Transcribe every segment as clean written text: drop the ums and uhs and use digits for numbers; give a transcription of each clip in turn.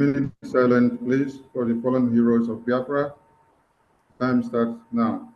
minute silent, please, for the fallen heroes of Biafra. Time starts now.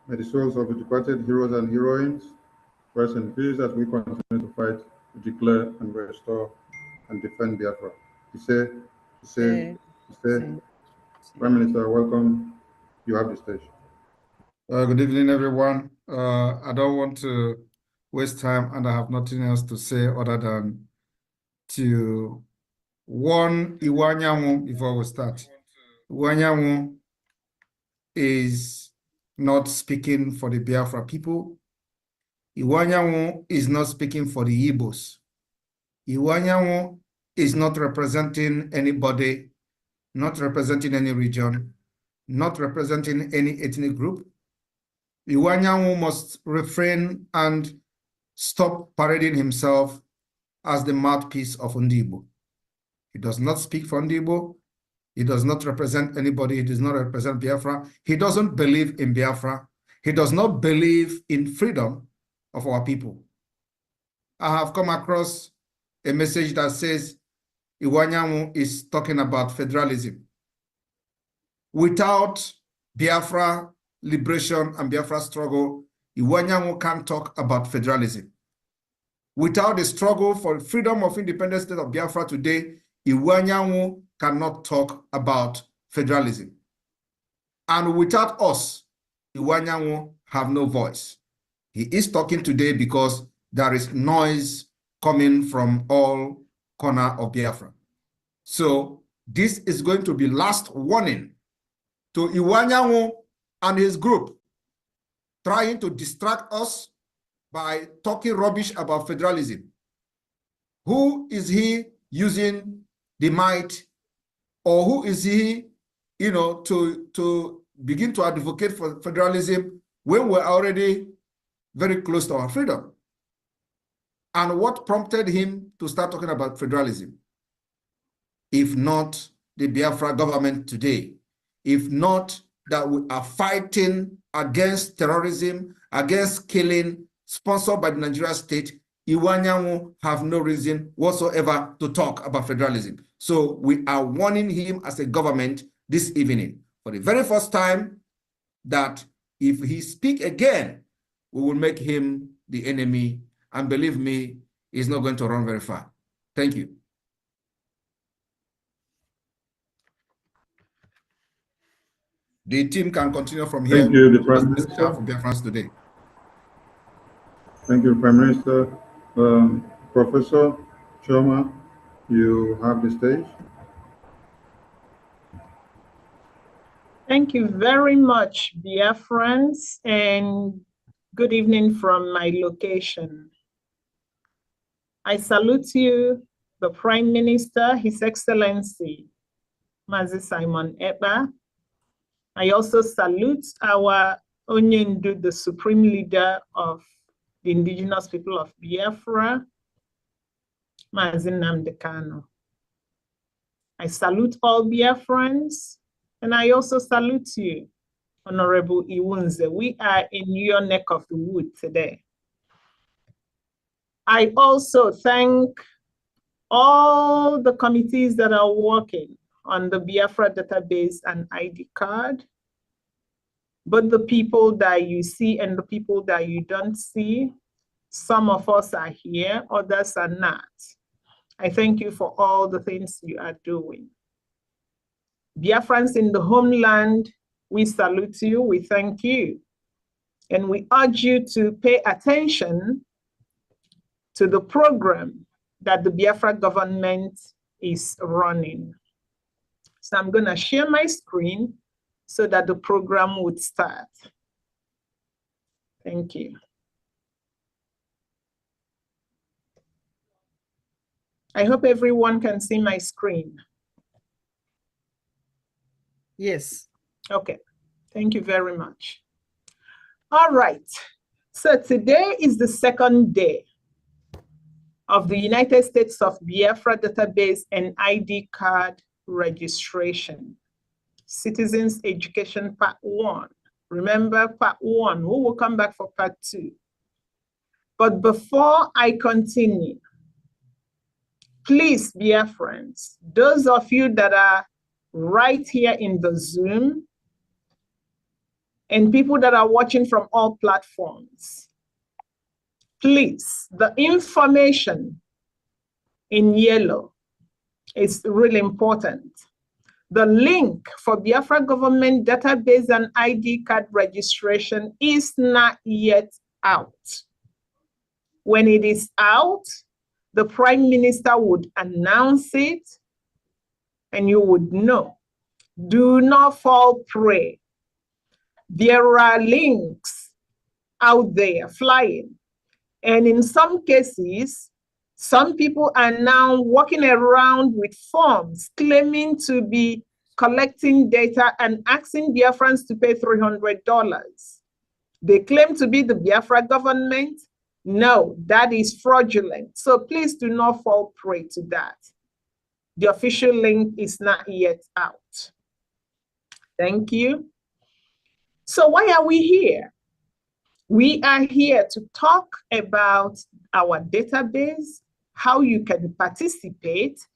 May the souls of the departed heroes and heroines rest in peace as we continue to fight to declare and restore and defend Biafra. Prime Minister, welcome. You have the stage. Good evening, everyone. I don't want to waste time, and I have nothing else to say other than to warn Iwanyanwu before we start. Iwanyanwu is not speaking for the Biafra people. Iwanyanwu is not speaking for the Igbos. Iwanyanwu is not representing anybody, not representing any region, not representing any ethnic group. Iwanyanwu must refrain and stop parading himself as the mouthpiece of Ndigbo. He does not speak for Ndigbo. He does not represent anybody. He does not represent Biafra. He doesn't believe in Biafra. He does not believe in freedom of our people. I have come across a message that says Iwanyanwu is talking about federalism. Without Biafra liberation and Biafra struggle, Iwanyanwu can't talk about federalism. Without the struggle for freedom of independent state of Biafra today, Iwanyanwu cannot talk about federalism. And without us, Iwanyanwu have no voice. He is talking today because there is noise coming from all corners of Biafra. So this is going to be last warning to Iwanyanwu and his group trying to distract us by talking rubbish about federalism. Who is he using the might, or who is he, to begin to advocate for federalism when we're already very close to our freedom? And what prompted him to start talking about federalism? If not the Biafra government today, if not that we are fighting against terrorism, against killing, sponsored by the Nigerian state, Iwanyanwu have no reason whatsoever to talk about federalism. So we are warning him as a government this evening, for the very first time, that if he speaks again, we will make him the enemy. And believe me, he's not going to run very far. Thank you. The team can continue from here. Thank you, the Prime Minister. For BIAFRANS today. Thank you, Prime Minister. Professor Choma, you have the stage. Thank you very much, BIAFRANS, and good evening from my location. I salute you, the Prime Minister, His Excellency, Mazi Simon Ekpa. I also salute our Onyendu, the Supreme Leader of the indigenous people of Biafra, Mazi Nnamdi Kanu. I salute all Biafrans, and I also salute you, Honorable Iwunze. We are in your neck of the wood today. I also thank all the committees that are working on the Biafra database and ID card, but the people that you see and the people that you don't see. Some of us are here, others are not. I thank you for all the things you are doing. Biafrans in the homeland, we salute you, we thank you. And we urge you to pay attention to the program that the Biafra government is running. So I'm going to share my screen so that the program would start. Thank you. I hope everyone can see my screen. Yes. Okay, thank you very much. All right, so today is the second day of the United States of Biafra database and ID card registration. Citizens Education Part 1. Remember Part 1, we will come back for Part 2. But before I continue, please, Biafrans, those of you that are right here in the Zoom, and people that are watching from all platforms, please, the information in yellow is really important. The link for Biafra government database and ID card registration is not yet out. When it is out, the Prime Minister would announce it and you would know. Do not fall prey. There are links out there flying. And in some cases, some people are now walking around with forms claiming to be collecting data and asking Biafrans to pay $300. They claim to be the Biafra government. No, that is fraudulent. So please do not fall prey to that. The official link is not yet out. Thank you. So why are we here? We are here to talk about our database, how you can participate,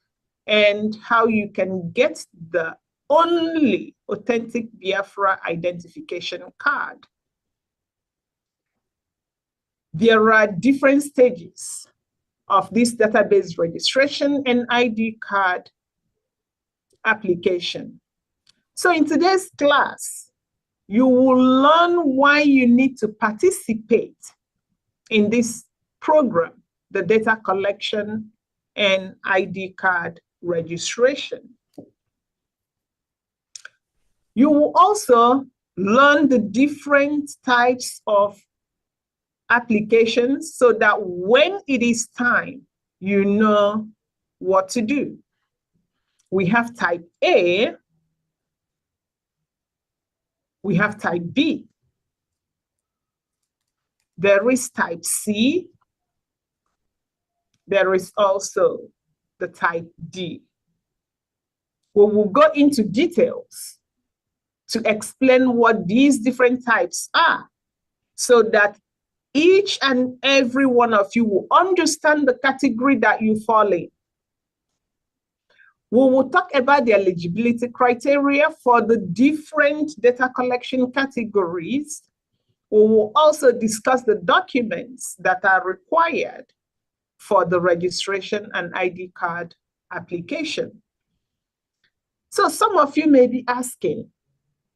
and how you can get the only authentic Biafra identification card. There are different stages of this database registration and ID card application. So in today's class, you will learn why you need to participate in this program, the data collection and ID card registration. You will also learn the different types of applications so that when it is time, you know what to do. We have type A, we have type B. There is type C. There is also the type D. We will go into details to explain what these different types are so that each and every one of you will understand the category that you fall in. We will talk about the eligibility criteria for the different data collection categories. We will also discuss the documents that are required for the registration and ID card application. So some of you may be asking,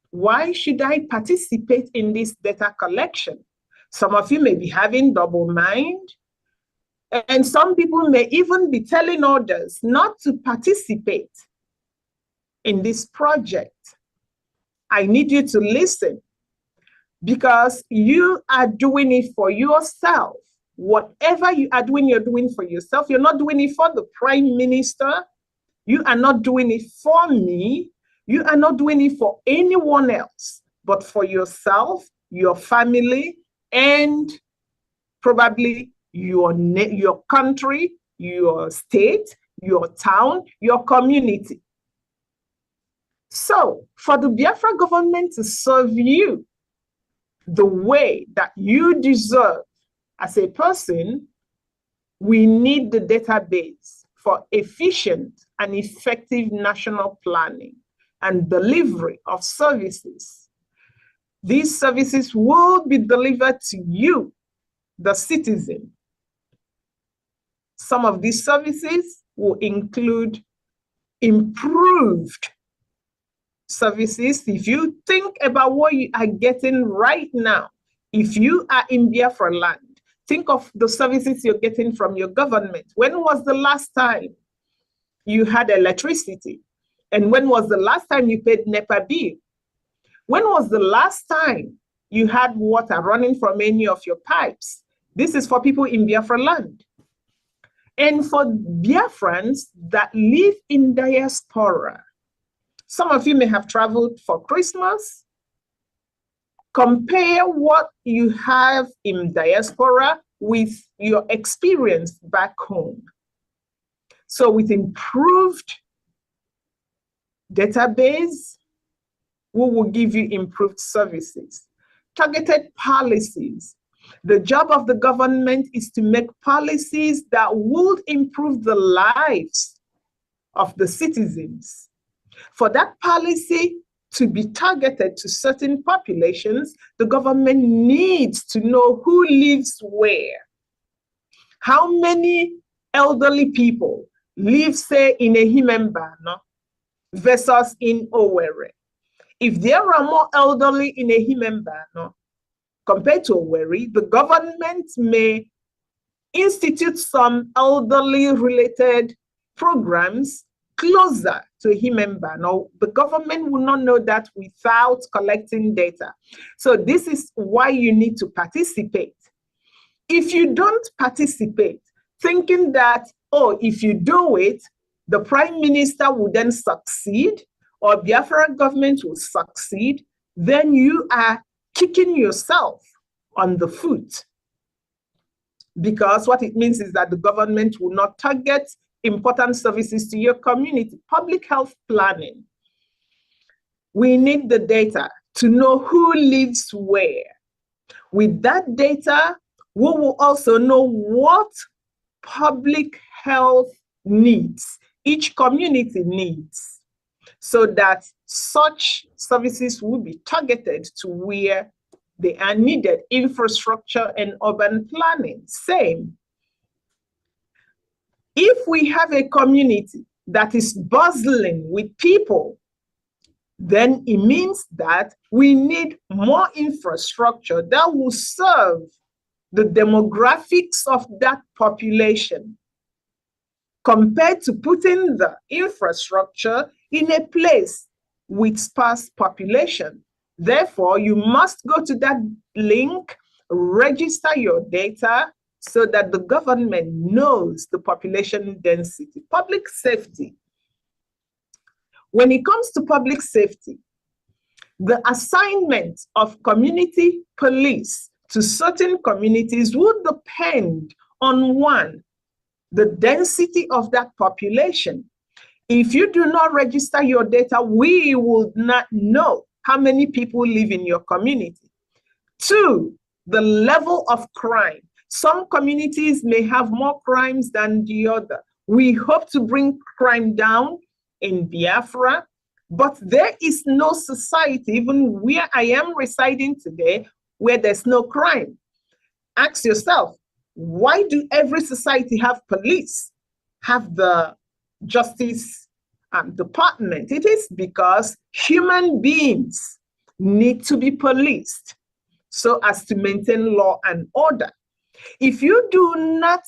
why should I participate in this data collection? Some of you may be having double mind, and some people may even be telling others not to participate in this project. I need you to listen because you are doing it for yourself. Whatever you are doing, you're doing for yourself. You're not doing it for the Prime Minister. You are not doing it for me. You are not doing it for anyone else, but for yourself, your family, and probably your country, your state, your town, your community. So for the Biafra government to serve you the way that you deserve as a person, we need the database for efficient and effective national planning and delivery of services. These services will be delivered to you, the citizen. Some of these services will include improved services, if you think about what you are getting right now, if you are in Biafra land, think of the services you're getting from your government. When was the last time you had electricity? And when was the last time you paid NEPA bill? When was the last time you had water running from any of your pipes? This is for people in Biafra land. And for Biafrans that live in diaspora, some of you may have traveled for Christmas. Compare what you have in diaspora with your experience back home. So with improved database, we will give you improved services. Targeted policies. The job of the government is to make policies that would improve the lives of the citizens. For that policy to be targeted to certain populations, the government needs to know who lives where. How many elderly people live, say, in Ehimembano versus in Owerri? If there are more elderly in Ehimembano compared to Owerri, the government may institute some elderly related programs closer to Ehimembano. The government will not know that without collecting data. So this is why you need to participate. If you don't participate, thinking that, oh, if you do it, the prime minister will then succeed, or Biafra government will succeed, then you are kicking yourself on the foot. Because what it means is that the government will not target important services to your community. Public health planning. We need the data to know who lives where. With that data, we will also know what public health needs, each community needs, so that such services will be targeted to where they are needed. Infrastructure and urban planning, same. If we have a community that is bustling with people, then it means that we need more infrastructure that will serve the demographics of that population, compared to putting the infrastructure in a place with sparse population. Therefore, you must go to that link, register your data so that the government knows the population density. Public safety. When it comes to public safety, the assignment of community police to certain communities would depend on, one, the density of that population. If you do not register your data, we will not know how many people live in your community. Two, the level of crime. Some communities may have more crimes than the other. We hope to bring crime down in Biafra, but there is no society, even where I am residing today, where there's no crime. Ask yourself, why do every society have police, have the justice department? It is because human beings need to be policed so as to maintain law and order. If you do not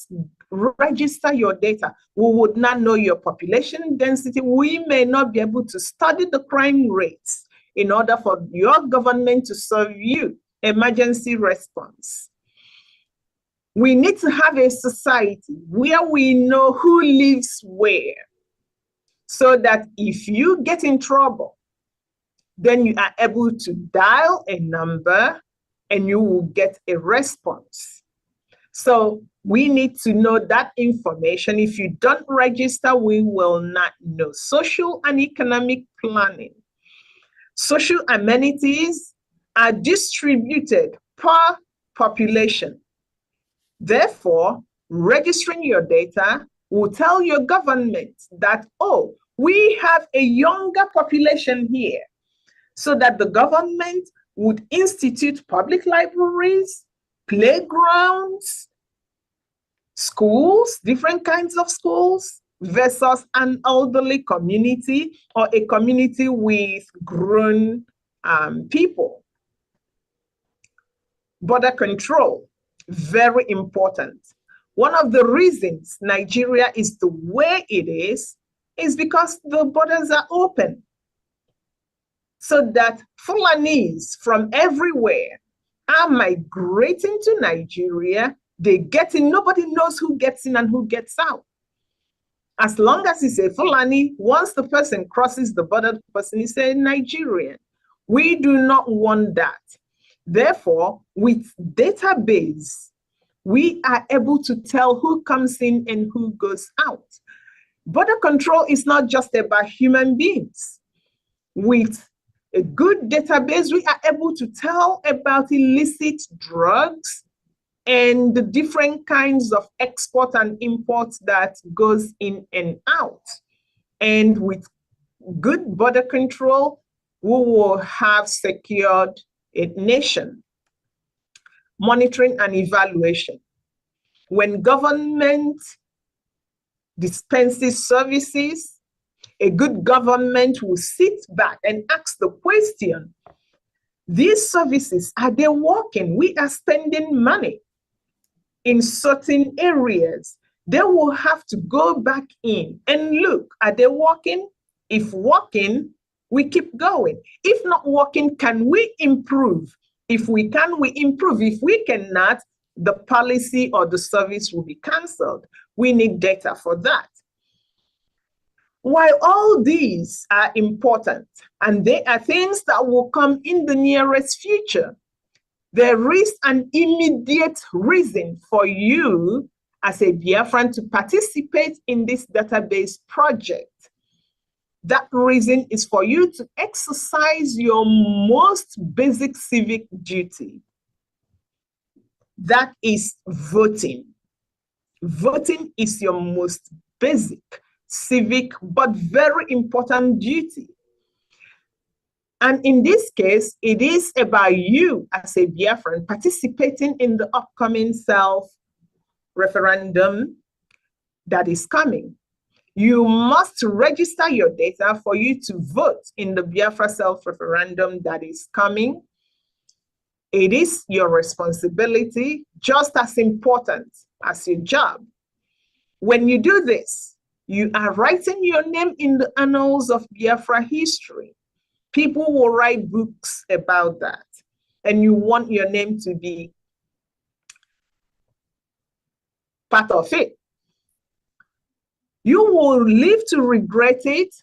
register your data, we would not know your population density. We may not be able to study the crime rates in order for your government to serve you emergency response. We need to have a society where we know who lives where, so that if you get in trouble, then you are able to dial a number and you will get a response. So we need to know that information. If you don't register, we will not know. Social and economic planning. Social amenities are distributed per population. Therefore, registering your data will tell your government that, oh, we have a younger population here, so that the government would institute public libraries, playgrounds, schools, different kinds of schools, versus an elderly community or a community with grown people. Border control, very important. One of the reasons Nigeria is the way it is because the borders are open, so that Fulanis from everywhere are migrating to Nigeria. They get in, nobody knows who gets in and who gets out. As long as it's a Fulani, once the person crosses the border, the person is a Nigerian. We do not want that. Therefore, with database, we are able to tell who comes in and who goes out. Border control is not just about human beings. With a good database, we are able to tell about illicit drugs and the different kinds of export and imports that goes in and out. And with good border control, we will have secured a nation. Monitoring and evaluation. When government dispenses services, a good government will sit back and ask the question, these services, are they working? We are spending money in certain areas. They will have to go back in and look, are they working? If working, we keep going. If not working, can we improve? If we can, we improve. If we cannot, the policy or the service will be canceled. We need data for that. While all these are important, and they are things that will come in the nearest future, there is an immediate reason for you as a Biafran to participate in this database project. That reason is for you to exercise your most basic civic duty. That is voting. Voting is your most basic civic but very important duty. And in this case, it is about you as a Biafran participating in the upcoming self-referendum that is coming. You must register your data for you to vote in the Biafra self-referendum that is coming. It is your responsibility, just as important as your job. When you do this, you are writing your name in the annals of Biafra history. People will write books about that, and you want your name to be part of it. You will live to regret it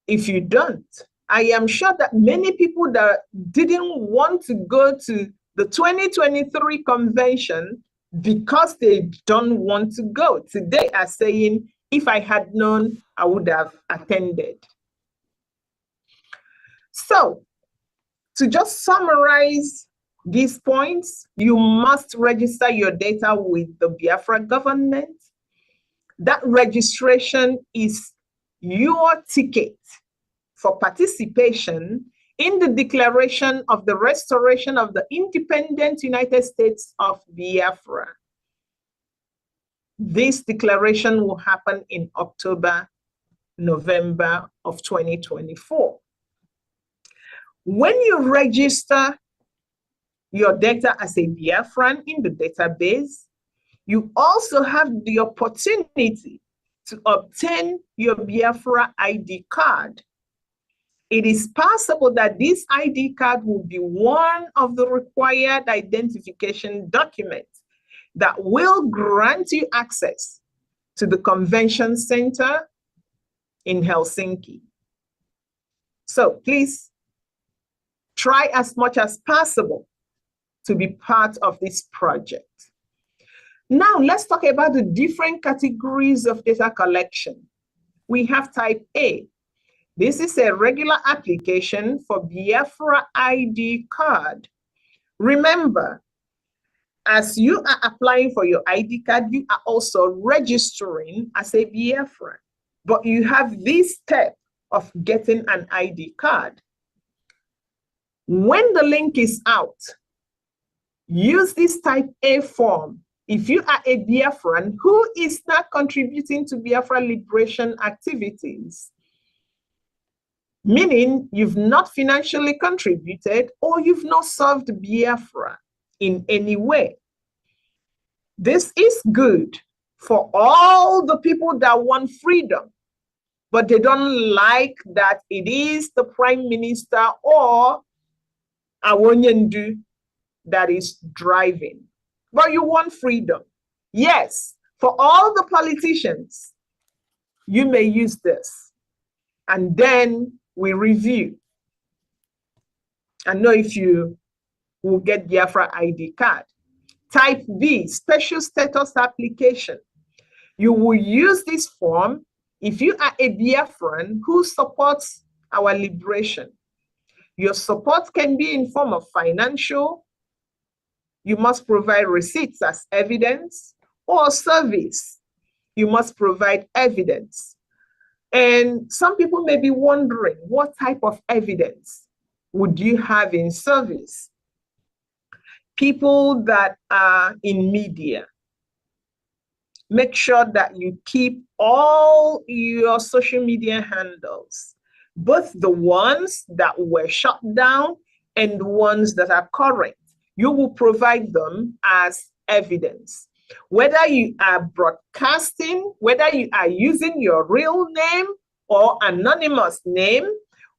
if you don't. I am sure that many people that didn't want to go to the 2023 convention because they don't want to go today are saying, if I had known, I would have attended. So, to just summarize these points, you must register your data with the Biafra government. That registration is your ticket for participation in the declaration of the restoration of the independent United States of Biafra. This declaration will happen in October, November of 2024. When you register your data as a Biafran in the database, you also have the opportunity to obtain your Biafra ID card. It is possible that this ID card will be one of the required identification documents that will grant you access to the convention center in Helsinki. So please try as much as possible to be part of this project. Now, let's talk about the different categories of data collection. We have type A. This is a regular application for Biafra ID card. Remember, as you are applying for your ID card, you are also registering as a Biafran. But you have this step of getting an ID card. When the link is out, use this type A form if you are a Biafran who is not contributing to Biafra liberation activities, meaning you've not financially contributed or you've not served Biafra in any way. This is good for all the people that want freedom, but they don't like that it is the Prime Minister or Awonyendu that is driving. But you want freedom. Yes, for all the politicians, you may use this. And then we review and know if you will get Biafra ID card. Type B, special status application. You will use this form if you are a Biafran who supports our liberation. Your support can be in form of financial. You must provide receipts as evidence, or service. You must provide evidence. And some people may be wondering, what type of evidence would you have in service? People that are in media, make sure that you keep all your social media handles, both the ones that were shut down and the ones that are current. You will provide them as evidence. Whether you are broadcasting, whether you are using your real name or anonymous name,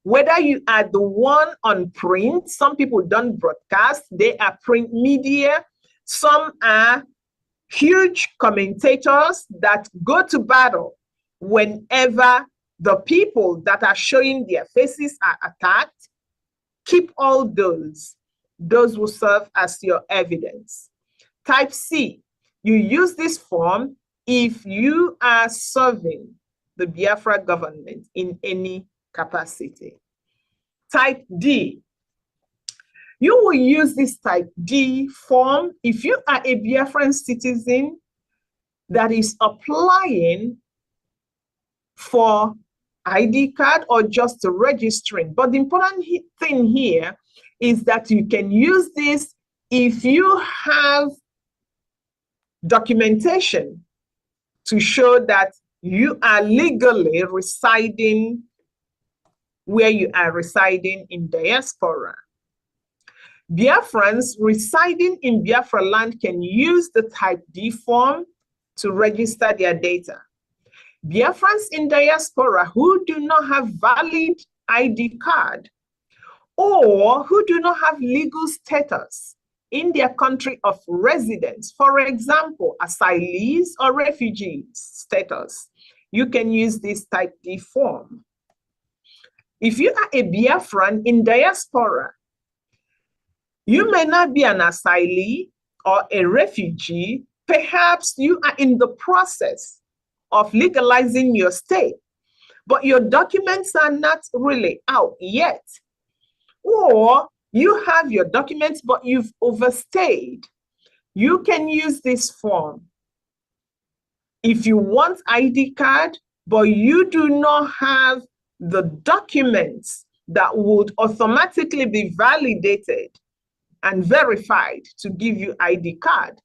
whether you are the one on print, some people don't broadcast, they are print media. Some are huge commentators that go to battle whenever the people that are showing their faces are attacked. Keep all those. Those will serve as your evidence. Type C, you use this form if you are serving the Biafra government in any capacity. Type D, you will use this type D form if you are a Biafran citizen that is applying for ID card or just registering. But the important thing here is that you can use this if you have documentation to show that you are legally residing where you are residing in diaspora. Biafrans residing in Biafra land can use the type D form to register their data. Biafrans in diaspora who do not have valid ID card or who do not have legal status in their country of residence, for example, asylees or refugees status, you can use this type D form. If you are a Biafran in diaspora, you may not be an asylee or a refugee. Perhaps you are in the process of legalizing your stay, but your documents are not really out yet. Or you have your documents, but you've overstayed. You can use this form. If you want ID card, but you do not have the documents that would automatically be validated and verified to give you ID card.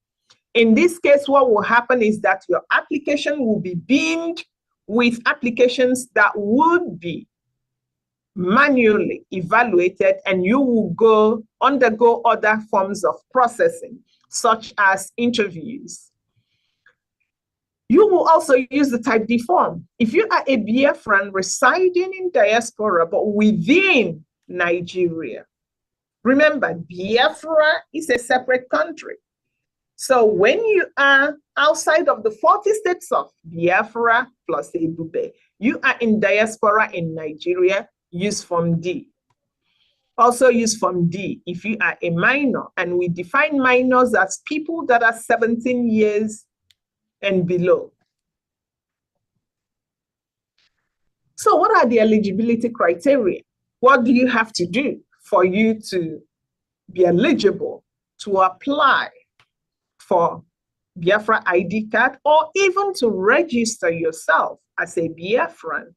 In this case, what will happen is that your application will be binned with applications that would be manually evaluated, and you will undergo other forms of processing, such as interviews. You will also use the type D form. If you are a Biafran residing in diaspora, but within Nigeria, remember, Biafra is a separate country. So when you are outside of the 40 states of Biafra plus Ebube, you are in diaspora in Nigeria, use form D. Also use form D if you are a minor, and we define minors as people that are 17 years and below. So what are the eligibility criteria? What do you have to do for you to be eligible to apply for Biafra ID card or even to register yourself as a Biafran?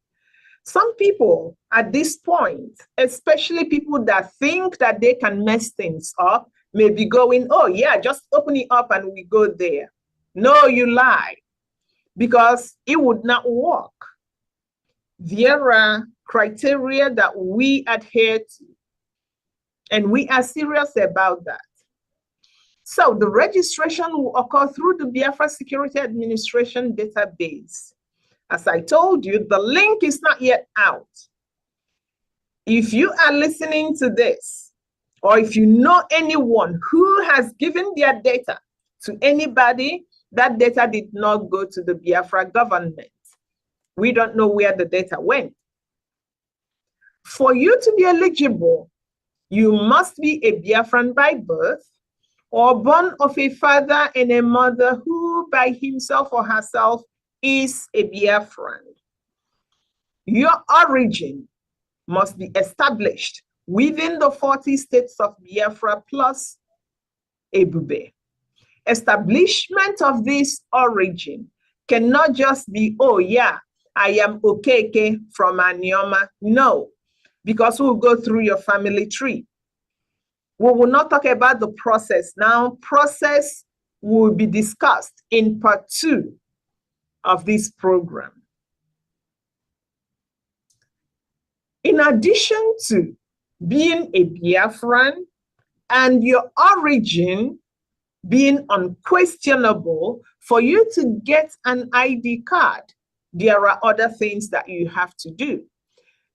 Some people at this point, especially people that think that they can mess things up, may be going, oh yeah, just open it up and we go there. No, you lie, because it would not work. There are criteria that we adhere to, and we are serious about that. So the registration will occur through the Biafra Security Administration database. As I told you, the link is not yet out. If you are listening to this, or if you know anyone who has given their data to anybody, that data did not go to the Biafra government. We don't know where the data went. For you to be eligible, you must be a Biafran by birth, or born of a father and a mother who by himself or herself is a Biafran. Your origin must be established within the 40 states of Biafra plus Ebube. Establishment of this origin cannot just be, oh yeah, I am Okeke from Anioma. No, because we'll go through your family tree. We will not talk about the process now. Process will be discussed in part 2 of this program. In addition to being a Biafran and your origin being unquestionable, for you to get an ID card, there are other things that you have to do.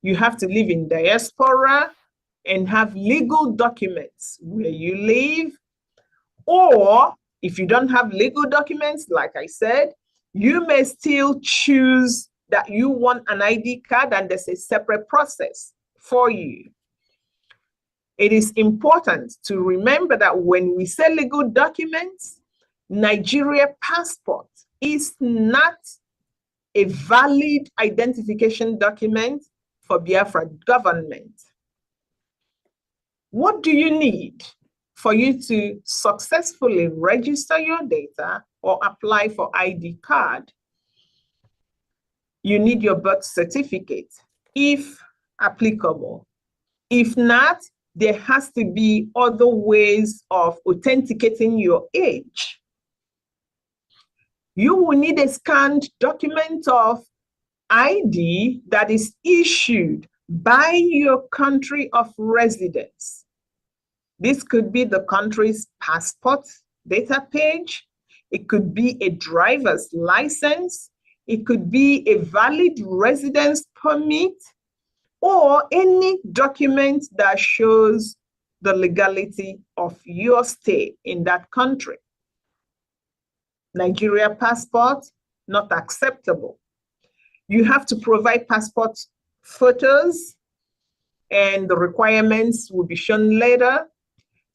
You have to live in diaspora and have legal documents where you live. Or if you don't have legal documents, like I said, you may still choose that you want an ID card, and there's a separate process for you. It is important to remember that when we say legal documents, Nigeria passport is not a valid identification document for Biafra government. What do you need for you to successfully register your data or apply for ID card? You need your birth certificate, if applicable. If not, there has to be other ways of authenticating your age. You will need a scanned document of ID that is issued by your country of residence. This could be the country's passport data page. It could be a driver's license. It could be a valid residence permit, or any document that shows the legality of your stay in that country. Nigeria passport, not acceptable. You have to provide passport photos, and the requirements will be shown later.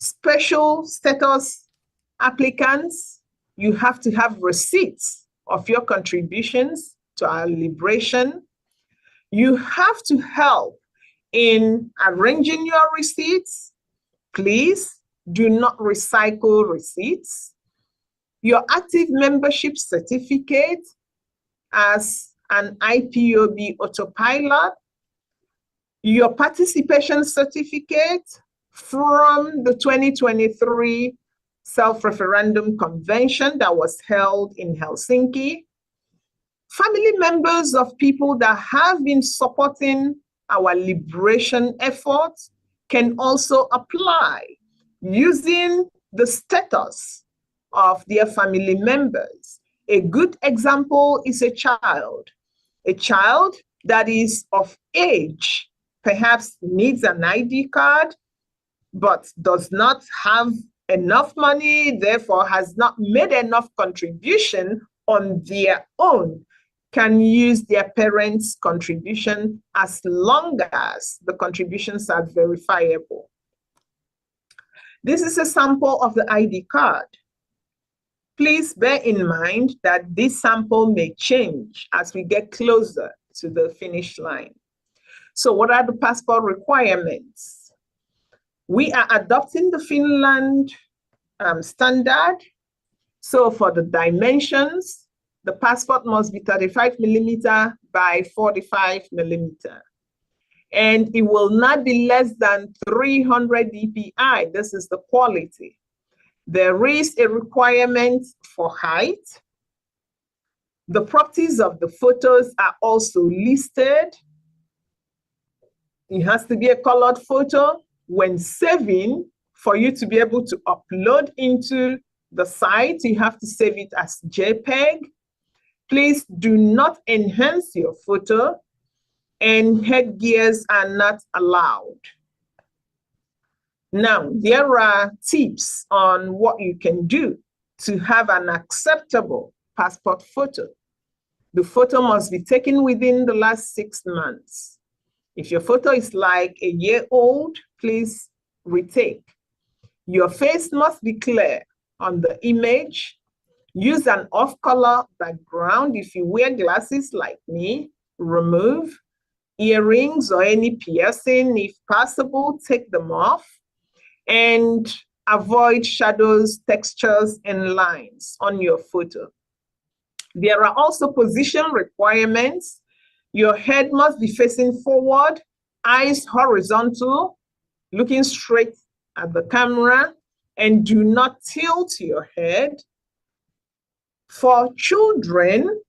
Special status applicants, you have to have receipts of your contributions to our liberation. You have to help in arranging your receipts. Please do not recycle receipts. Your active membership certificate as an IPOB autopilot. Your participation certificate from the 2023 Self-Referendum Convention that was held in Helsinki. Family members of people that have been supporting our liberation efforts can also apply using the status of their family members. A good example is a child that is of age, perhaps needs an ID card, but does not have enough money, therefore has not made enough contribution on their own, can use their parents' contribution as long as the contributions are verifiable. This is a sample of the ID card. Please bear in mind that this sample may change as we get closer to the finish line. So what are the passport requirements? We are adopting the Finland standard. So for the dimensions, the passport must be 35mm by 45mm. And it will not be less than 300 dpi. This is the quality. There is a requirement for height. The properties of the photos are also listed. It has to be a colored photo. When saving, for you to be able to upload into the site, you have to save it as JPEG. Please do not enhance your photo, and headgears are not allowed. Now, there are tips on what you can do to have an acceptable passport photo. The photo must be taken within the last 6 months. If your photo is like a year old, please retake. Your face must be clear on the image. Use an off-color background. If you wear glasses like me, remove earrings or any piercing. If possible, take them off. And avoid shadows, textures, and lines on your photo. There are also position requirements. Your head must be facing forward, eyes horizontal, looking straight at the camera, and do not tilt your head. For children,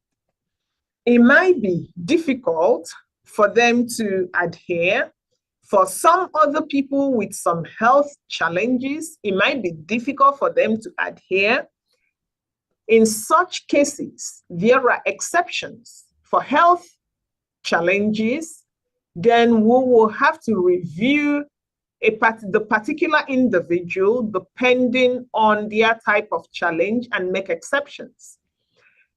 it might be difficult for them to adhere. For some other people with some health challenges, it might be difficult for them to adhere. In such cases, there are exceptions. For health challenges, then we will have to review the particular individual depending on their type of challenge and make exceptions.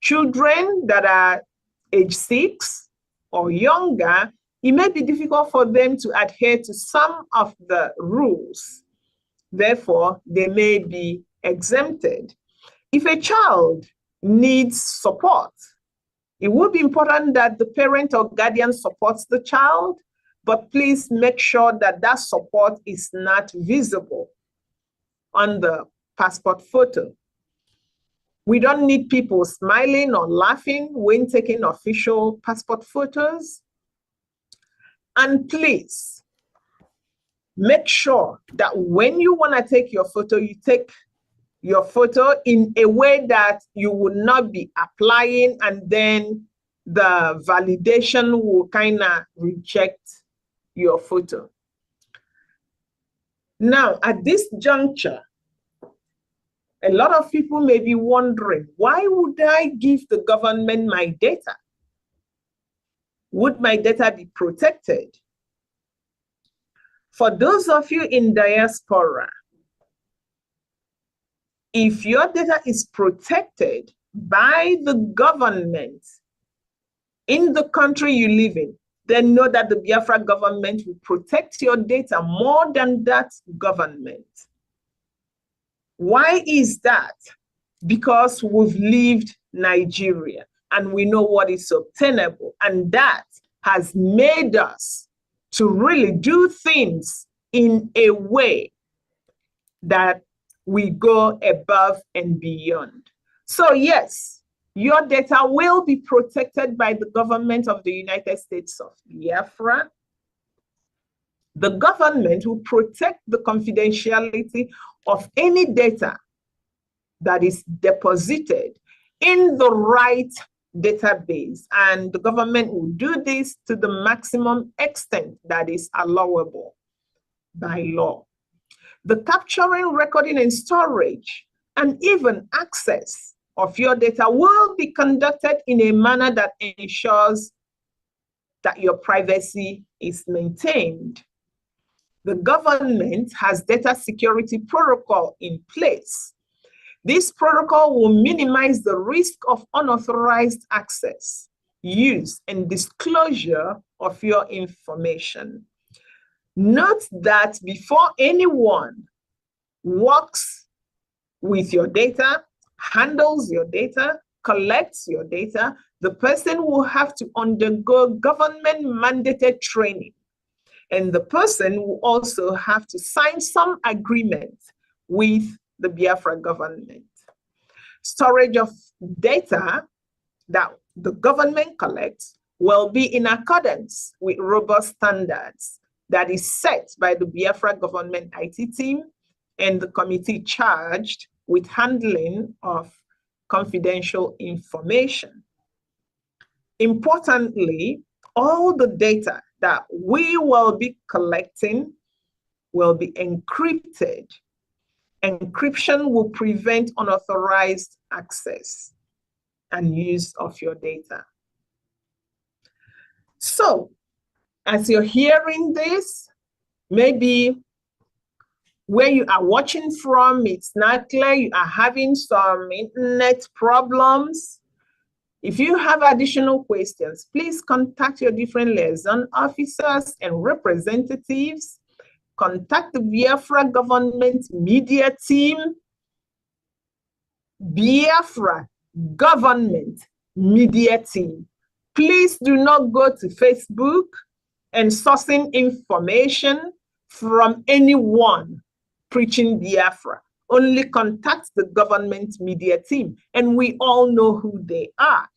Children that are age 6 or younger, it may be difficult for them to adhere to some of the rules. Therefore, they may be exempted. If a child needs support, it would be important that the parent or guardian supports the child, but please make sure that that support is not visible on the passport photo. We don't need people smiling or laughing when taking official passport photos. And please make sure that when you want to take your photo, you take your photo in a way that you will not be applying and then the validation will kind of reject your photo. Now, at this juncture, a lot of people may be wondering, why would I give the government my data? Would my data be protected? For those of you in diaspora, if your data is protected by the government in the country you live in, then know that the Biafra government will protect your data more than that government. Why is that? Because we've lived Nigeria and we know what is obtainable, and that has made us to really do things in a way that we go above and beyond. So yes, your data will be protected by the government of the United States of Biafra. The government will protect the confidentiality of any data that is deposited in the right database, and the government will do this to the maximum extent that is allowable by law. The capturing, recording, and storage, and even access of your data will be conducted in a manner that ensures that your privacy is maintained. The government has data security protocol in place. This protocol will minimize the risk of unauthorized access, use, and disclosure of your information. Note that before anyone works with your data, handles your data, collects your data, the person will have to undergo government-mandated training. And the person will also have to sign some agreement with the Biafra government. Storage of data that the government collects will be in accordance with robust standards that is set by the Biafra government IT team and the committee charged with handling of confidential information. Importantly, all the data that we will be collecting will be encrypted. Encryption will prevent unauthorized access and use of your data. So, as you're hearing this, maybe where you are watching from, it's not clear, you are having some internet problems. If you have additional questions, please contact your different liaison officers and representatives. Contact the Biafra government media team. Biafra government media team. Please do not go to Facebook and sourcing information from anyone preaching Biafra. Only contact the government media team, and we all know who they are.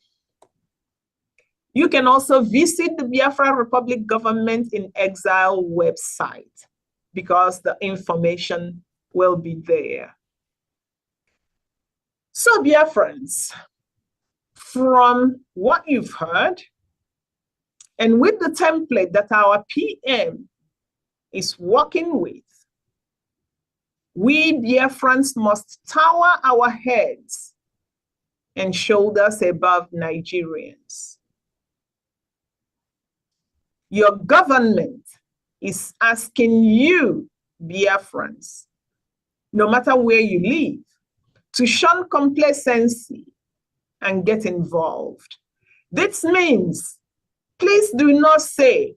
You can also visit the Biafra Republic Government in Exile website, because the information will be there. So, Biafrans, from what you've heard, and with the template that our PM is working with, we Biafrans must tower our heads and shoulders above Nigerians. Your government is asking you, Biafrans, no matter where you live, to shun complacency and get involved. This means, please do not say,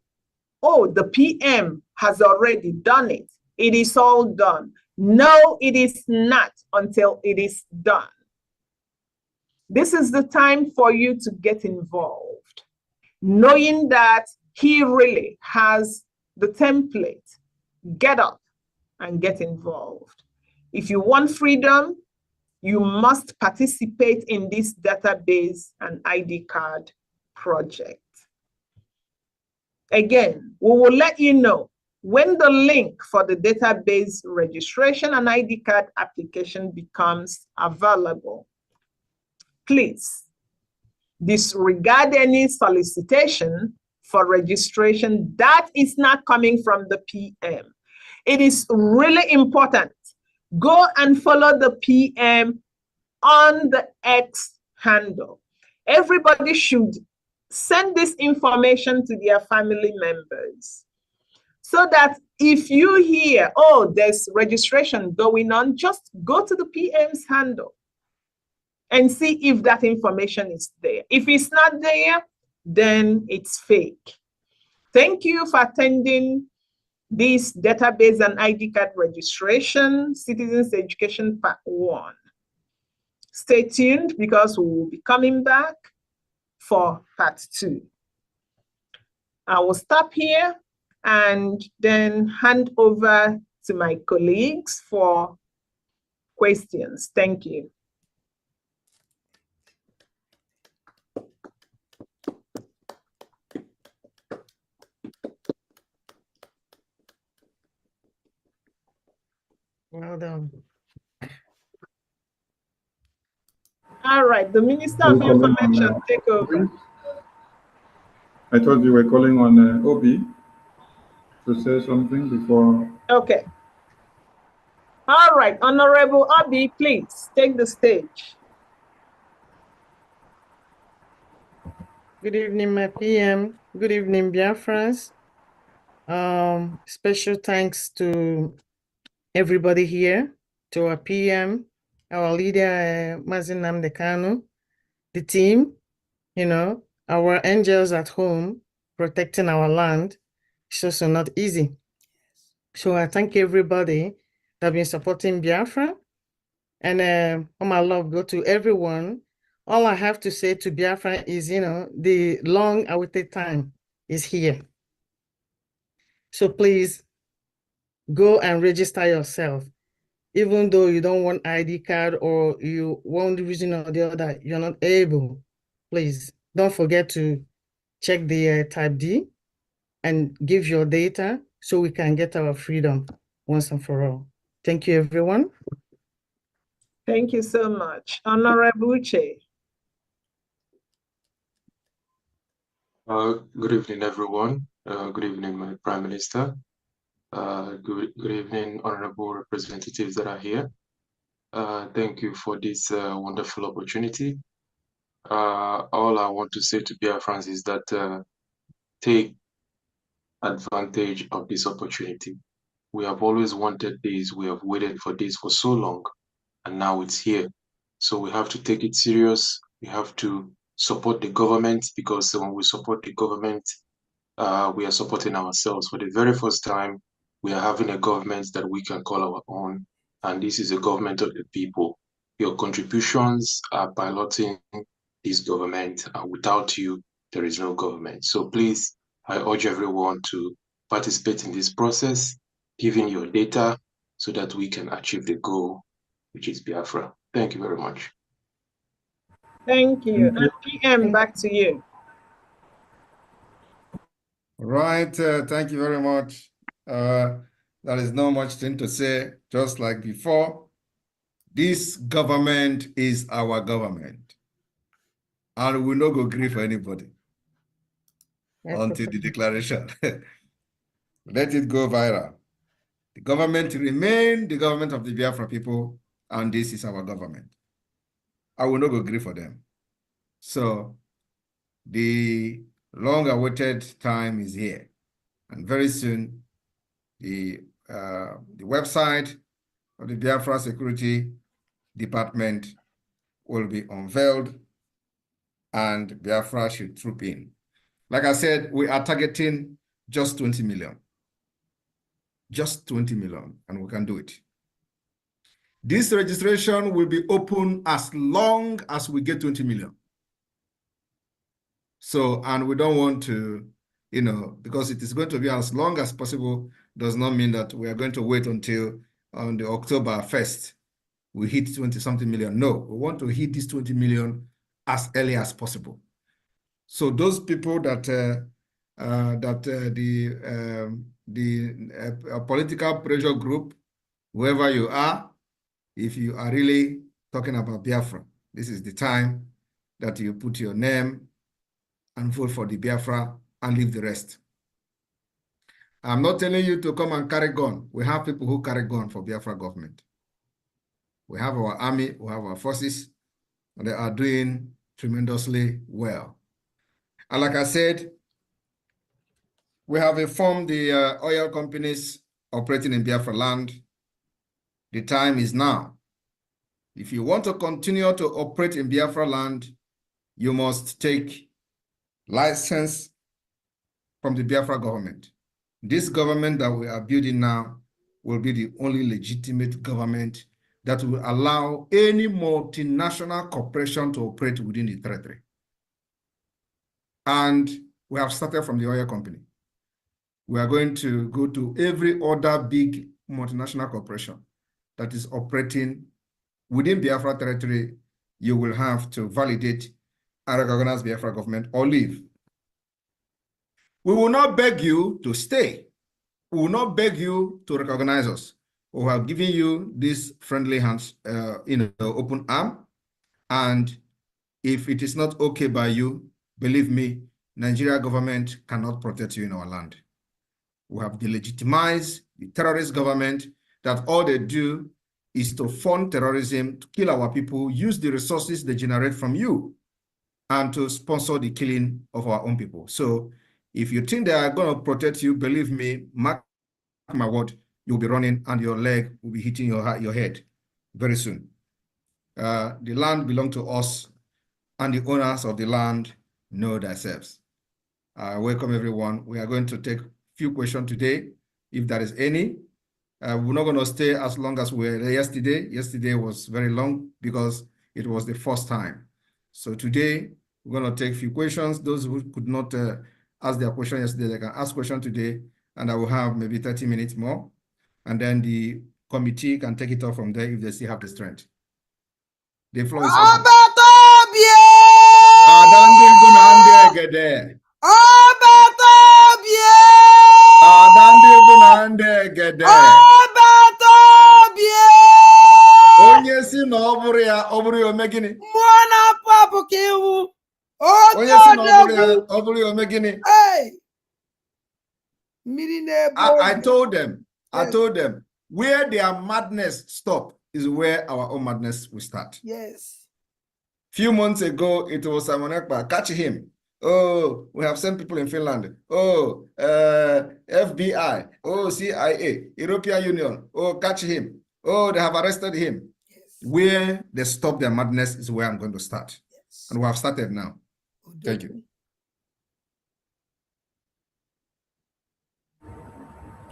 oh, the PM has already done it. It is all done. No, it is not until it is done. This is the time for you to get involved, knowing that he really has the template. Get up and get involved. If you want freedom, you must participate in this database and ID card project. Again, we will let you know when the link for the database registration and ID card application becomes available. Please disregard any solicitation for registration that is not coming from the PM. It is really important. Go and follow the PM on the X handle. Everybody should send this information to their family members, so that if you hear, oh, there's registration going on, just go to the PM's handle and see if that information is there. If it's not there, then it's fake. Thank you for attending this database and ID card registration, Citizens Education Part 1. Stay tuned, because we will be coming back for Part 2. I will stop here and then hand over to my colleagues for questions. Thank you. Well done. All right, the Minister of Information, take over. I thought you were calling on Obi to say something before. Okay. All right, Honorable Obi, please take the stage. Good evening, my PM. Good evening, Biafrans. Special thanks to everybody here, to our PM, our leader, Mazin Namdekanu, the team, you know, our angels at home protecting our land. It's also not easy. So I thank everybody that have been supporting Biafra. And all my love go to everyone. All I have to say to Biafra is, you know, the long-awaited time is here. So please go and register yourself. Even though you don't want ID card or you want the reason or the other, you're not able, please don't forget to check the type D and give your data so we can get our freedom once and for all. Thank you, everyone. Thank you so much. Honorable Uche. Good evening, everyone. Good evening, my Prime Minister. Good evening, honorable representatives that are here. Thank you for this wonderful opportunity. All I want to say to BIAFRANS is that take advantage of this opportunity. We have always wanted this. We have waited for this for so long, and now it's here. So we have to take it serious. We have to support the government, because when we support the government, we are supporting ourselves. For the very first time, we are having a government that we can call our own, and this is a government of the people. Your contributions are piloting this government, and without you, there is no government. So please, I urge everyone to participate in this process, give in your data, so that we can achieve the goal, which is Biafra. Thank you very much. Thank you. And PM, back to you. Right, thank you very much. There is not much thing to say, just like before. This government is our government, and we no go agree for anybody until the declaration. Let it go viral. The government remain the government of the Biafra people, and this is our government. I will not go agree for them. So the long-awaited time is here, and very soon the website of the Biafra Security Department will be unveiled, and Biafra should troop in. Like I said, we are targeting just 20 million. Just 20 million, and we can do it. This registration will be open as long as we get 20 million. So, and we don't want to, because it is going to be as long as possible, does not mean that we are going to wait until on the October 1st, we hit 20-something million. No, we want to hit this 20 million as early as possible. So those people that the political pressure group, whoever you are, if you are really talking about Biafra, this is the time that you put your name and vote for the Biafra and leave the rest. I'm not telling you to come and carry gun. We have people who carry gun for Biafra government. We have our army, we have our forces, and they are doing tremendously well. And like I said, we have informed the oil companies operating in Biafra land. The time is now. If you want to continue to operate in Biafra land, you must take license from the Biafra government. This government that we are building now will be the only legitimate government that will allow any multinational corporation to operate within the territory. And we have started from the oil company. We are going to go to every other big multinational corporation that is operating within Biafra territory. You will have to validate and recognize Biafra government or leave. We will not beg you to stay. We will not beg you to recognize us. We have given you this friendly hands, open arm. And if it is not okay by you, believe me, Nigeria government cannot protect you in our land. We have delegitimized the terrorist government that all they do is to fund terrorism, to kill our people, use the resources they generate from you, and to sponsor the killing of our own people. So if you think they are going to protect you, believe me, mark my word, you'll be running and your leg will be hitting your head very soon. The land belongs to us, and the owners of the land know themselves. Welcome, everyone. We are going to take a few questions today, if there is any. We're not going to stay as long as we were there yesterday. Yesterday was very long because it was the first time. So today, we're going to take a few questions. Those who could not ask their question yesterday, they can ask question today, and I will have maybe 30 minutes more. And then the committee can take it off from there if they still have the strength. The floor is open. Onye si na ọ bụ ya oburu yo megini. Mwana papo kiwu. Onye si na oburu yo megini. Hey. I told them, where their madness stop is where our own madness will start. Yes. Few months ago, it was Simon Ekpa. Catch him. Oh, we have sent people in Finland. Oh, FBI. Oh, CIA. European Union. Oh, catch him. Oh, they have arrested him. Yes. Where they stop their madness is where I'm going to start. Yes. And we have started now. Thank you.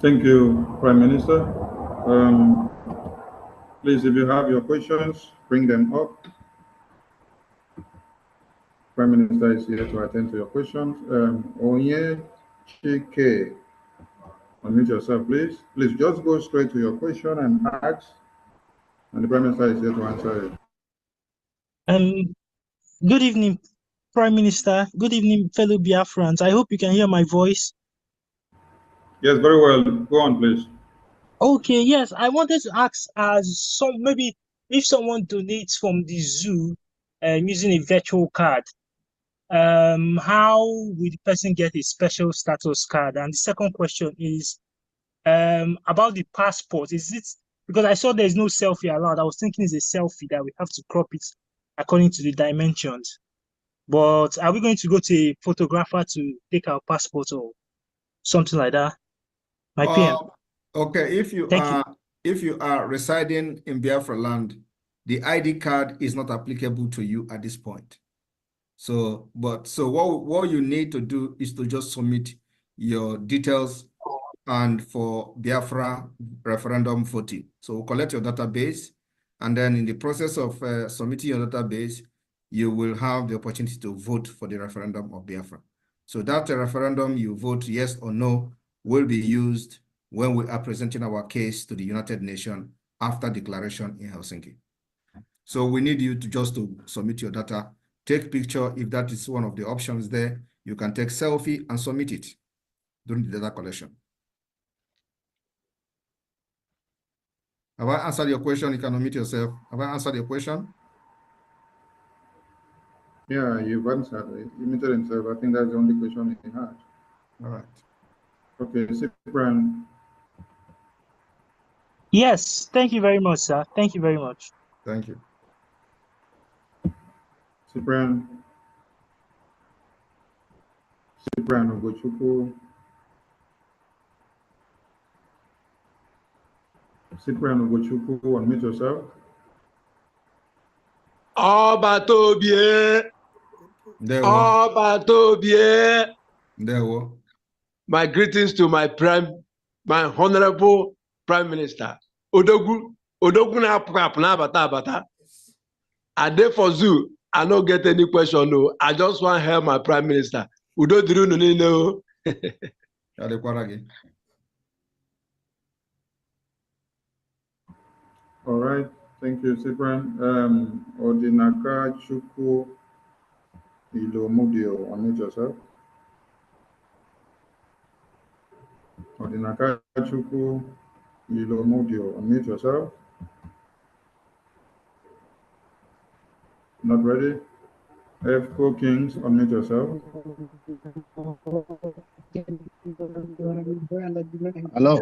Thank you, Prime Minister. Please, if you have your questions, bring them up. Prime Minister is here to attend to your questions. Onye Chike, unmute yourself, please. Please just go straight to your question and ask, and the Prime Minister is here to answer it. Good evening, Prime Minister. Good evening, fellow Biafrans. I hope you can hear my voice. Yes, very well. Go on, please. Okay, yes, I wanted to ask maybe if someone donates from the zoo using a virtual card, how will the person get a special status card? And the second question is about the passport. Is it because I saw there's no selfie allowed? I was thinking it's a selfie that we have to crop it according to the dimensions. But are we going to go to a photographer to take our passport or something like that? My PM. Okay, if you are residing in Biafra land, the ID card is not applicable to you at this point. So what you need to do is to just submit your details and for Biafra referendum voting. So we'll collect your database, and then in the process of submitting your database, you will have the opportunity to vote for the referendum of Biafra. So that referendum you vote yes or no will be used when we are presenting our case to the United Nations after declaration in Helsinki. So we need you to just to submit your data, take picture. If that is one of the options there, you can take selfie and submit it during the data collection. Have I answered your question? You can unmute yourself. Have I answered your question? Yeah, you've answered it. He muted himself. I think that's the only question he had. All right. Okay, Cyprian. Yes, thank you very much, sir. Thank you very much. Thank you. Cyprian Ogochukwu. Cyprian Ogochukwu, unmute yourself. Obatobie. Obatobie. My greetings to my honorable Prime Minister. Odogu na abata. I dey for zoo. I don't get any question. No, I just want to help my Prime Minister. Udo diru no no. All right, thank you, Cyprian. Odinaka Chukwu Ilomudio, unmute yourself. Odinaka Chukwu Ilomudio, unmute yourself. Not ready? F.O. Kings, unmute yourself. Hello.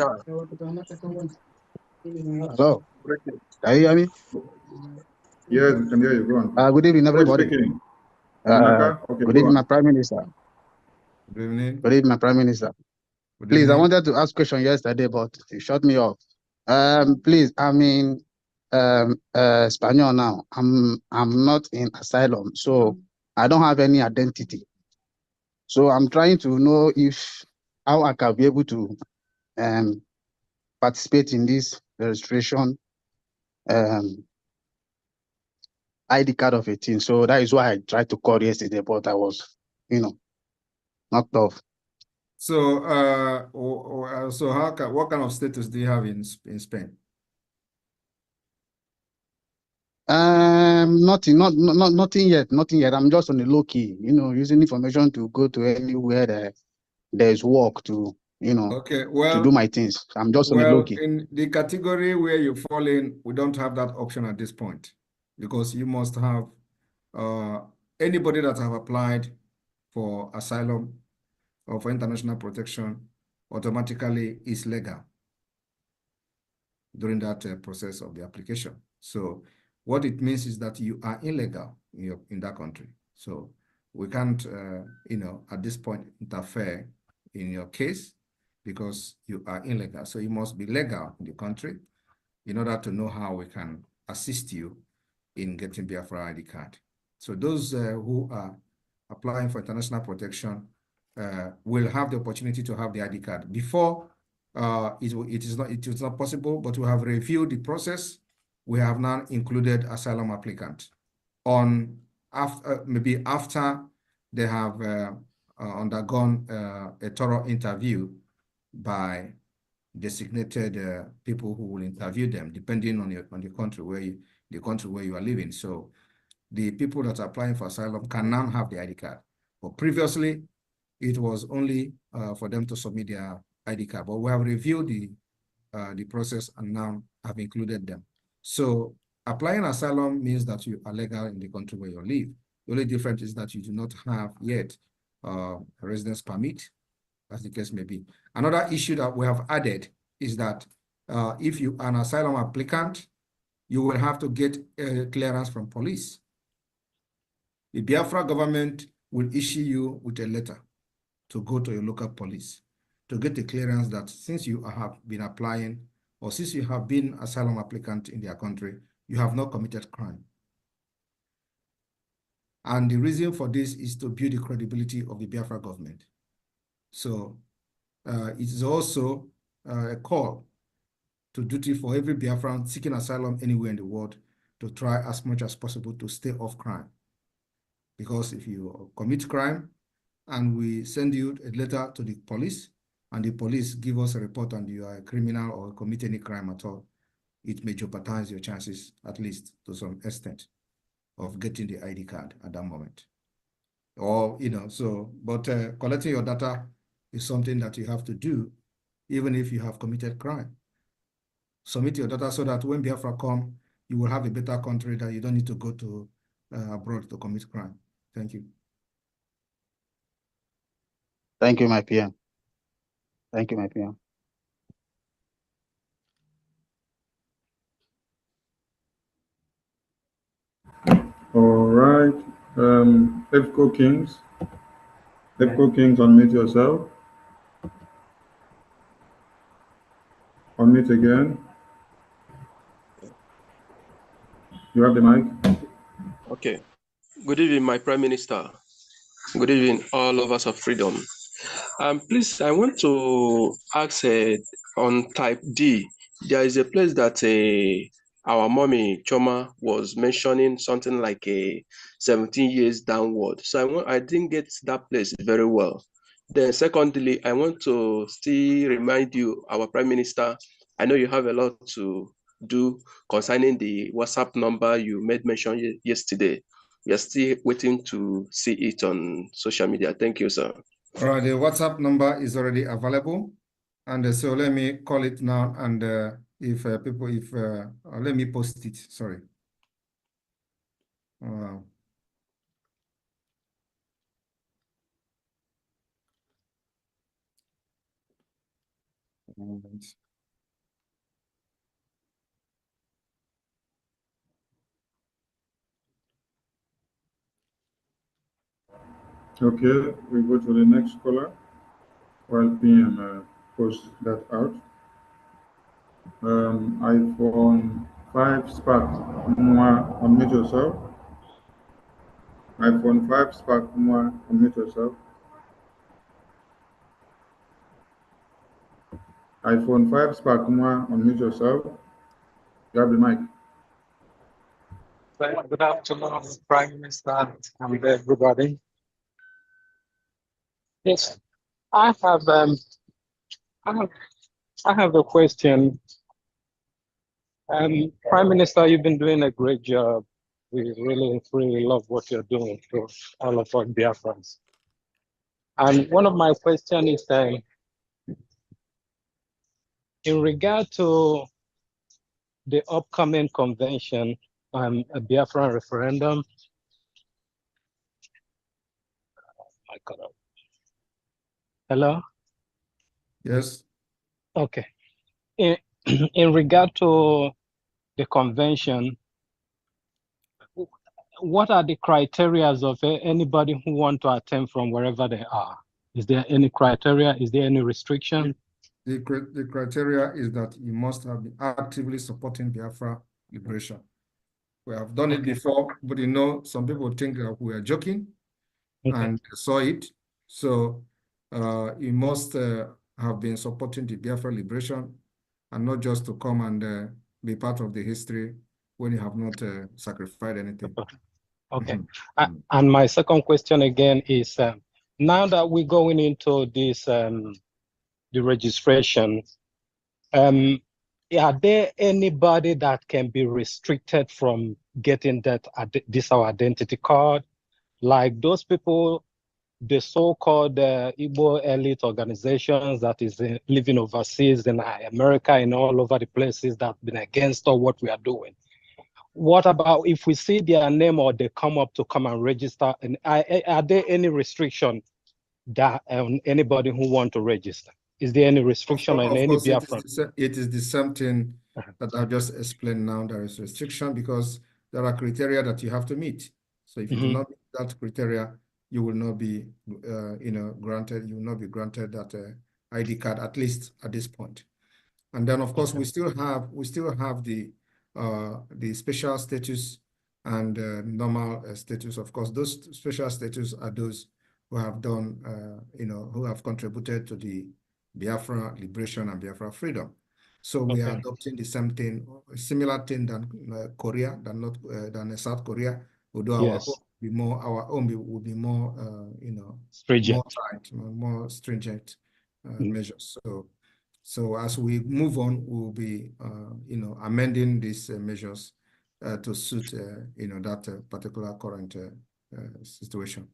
Hello. Can you hear me? Yes, we can hear you. Go on. Good evening, everybody. Okay, good evening, my Prime Minister. Good evening. Good evening, my Prime Minister. Please, I wanted to ask a question yesterday, but you shut me off. Please, I'm in Spaniel now. I'm not in asylum, so I don't have any identity. So I'm trying to know how I can be able to participate in this registration ID card of 18. So that is why I tried to call yesterday, but I was, knocked off. So, what kind of status do you have in Spain? Nothing yet. I'm just on the low key, using information to go to anywhere there's work to, to do my things. I'm just on the low key. In the category where you fall in, we don't have that option at this point. because you must have anybody that have applied for asylum or for international protection automatically is legal during that process of the application. So what it means is that you are illegal in that country. So we can't, at this point interfere in your case because you are illegal. So you must be legal in the country in order to know how we can assist you in getting BIAFRA ID card. So those who are applying for international protection will have the opportunity to have the ID card. Before, it is not possible, but we have reviewed the process. We have now included asylum applicant maybe after they have undergone a thorough interview by designated people who will interview them, depending on the country where you are living. So the people that are applying for asylum can now have the ID card. But previously, it was only for them to submit their ID card. But we have reviewed the process and now have included them. So applying asylum means that you are legal in the country where you live. The only difference is that you do not have yet a residence permit, as the case may be. Another issue that we have added is that if you are an asylum applicant, you will have to get clearance from police. The Biafra government will issue you with a letter to go to your local police to get the clearance that since you have been applying or since you have been asylum applicant in their country, you have not committed crime. And the reason for this is to build the credibility of the Biafra government. So it is also a call to duty for every Biafran seeking asylum anywhere in the world to try as much as possible to stay off crime. Because if you commit crime and we send you a letter to the police and the police give us a report and you are a criminal or commit any crime at all, it may jeopardize your chances, at least to some extent, of getting the ID card at that moment. Or, but collecting your data is something that you have to do even if you have committed crime. Submit your data so that when Biafra come, you will have a better country that you don't need to go to abroad to commit crime. Thank you. Thank you, my PM. Thank you, my PM. All right. EFCO Kings. EFCO Kings, unmute yourself. Unmute again. You have the mic. Okay. Good evening, my Prime Minister. Good evening, all lovers of freedom. Please, I want to ask on type D. There is a place that our mommy Choma was mentioning something like a 17 years downward. So I didn't get that place very well. Then secondly, I want to still remind you, our Prime Minister, I know you have a lot to do concerning the WhatsApp number you made mention yesterday. We are still waiting to see it on social media. Thank you, sir. All right, the WhatsApp number is already available. And so let me call it now. And let me post it, sorry. Okay, we go to the next caller while PM posts that out. iPhone 5 Spark, unmute yourself. iPhone 5 Spark, unmute yourself. iPhone 5 Spark, unmute yourself. You have the mic. Good afternoon, Prime Minister and everybody. Yes, I have a question. Prime Minister, you've been doing a great job. We really love what you're doing for all of our Biafrans. And one of my questions is in regard to the upcoming convention a Biafran referendum. My God. Hello? Yes. Okay. In regard to the convention, what are the criteria of anybody who want to attend from wherever they are? Is there any criteria? Is there any restriction? The criteria is that you must have been actively supporting Biafra liberation. We have done it before, but you know, some people think that we are joking and saw it. So you must have been supporting the Biafra liberation and not just to come and be part of the history when you have not sacrificed anything. Okay. And my second question again is, now that we're going into this, the registration, are there anybody that can be restricted from getting that this our identity card? Like those people, the so-called Igbo elite organizations that is living overseas in America and all over the places that have been against all what we are doing. What about if we see their name or they come up to come and register? And are there any restriction that anybody who want to register? Is there any restriction on any Biafran? It is the same thing that I just explained now. There is restriction because there are criteria that you have to meet. So if you do not meet that criteria, you will not be, granted. You will not be granted that ID card, at least at this point. And then, of course, we still have the special status and normal status. Of course, those special status are those who have done, who have contributed to the Biafra liberation and Biafra freedom. So we are adopting the same thing, similar thing than Korea, than South Korea. Although our own will be more, stringent. more tight, more stringent measures. So as we move on, we'll be, amending these measures to suit, that particular current situation.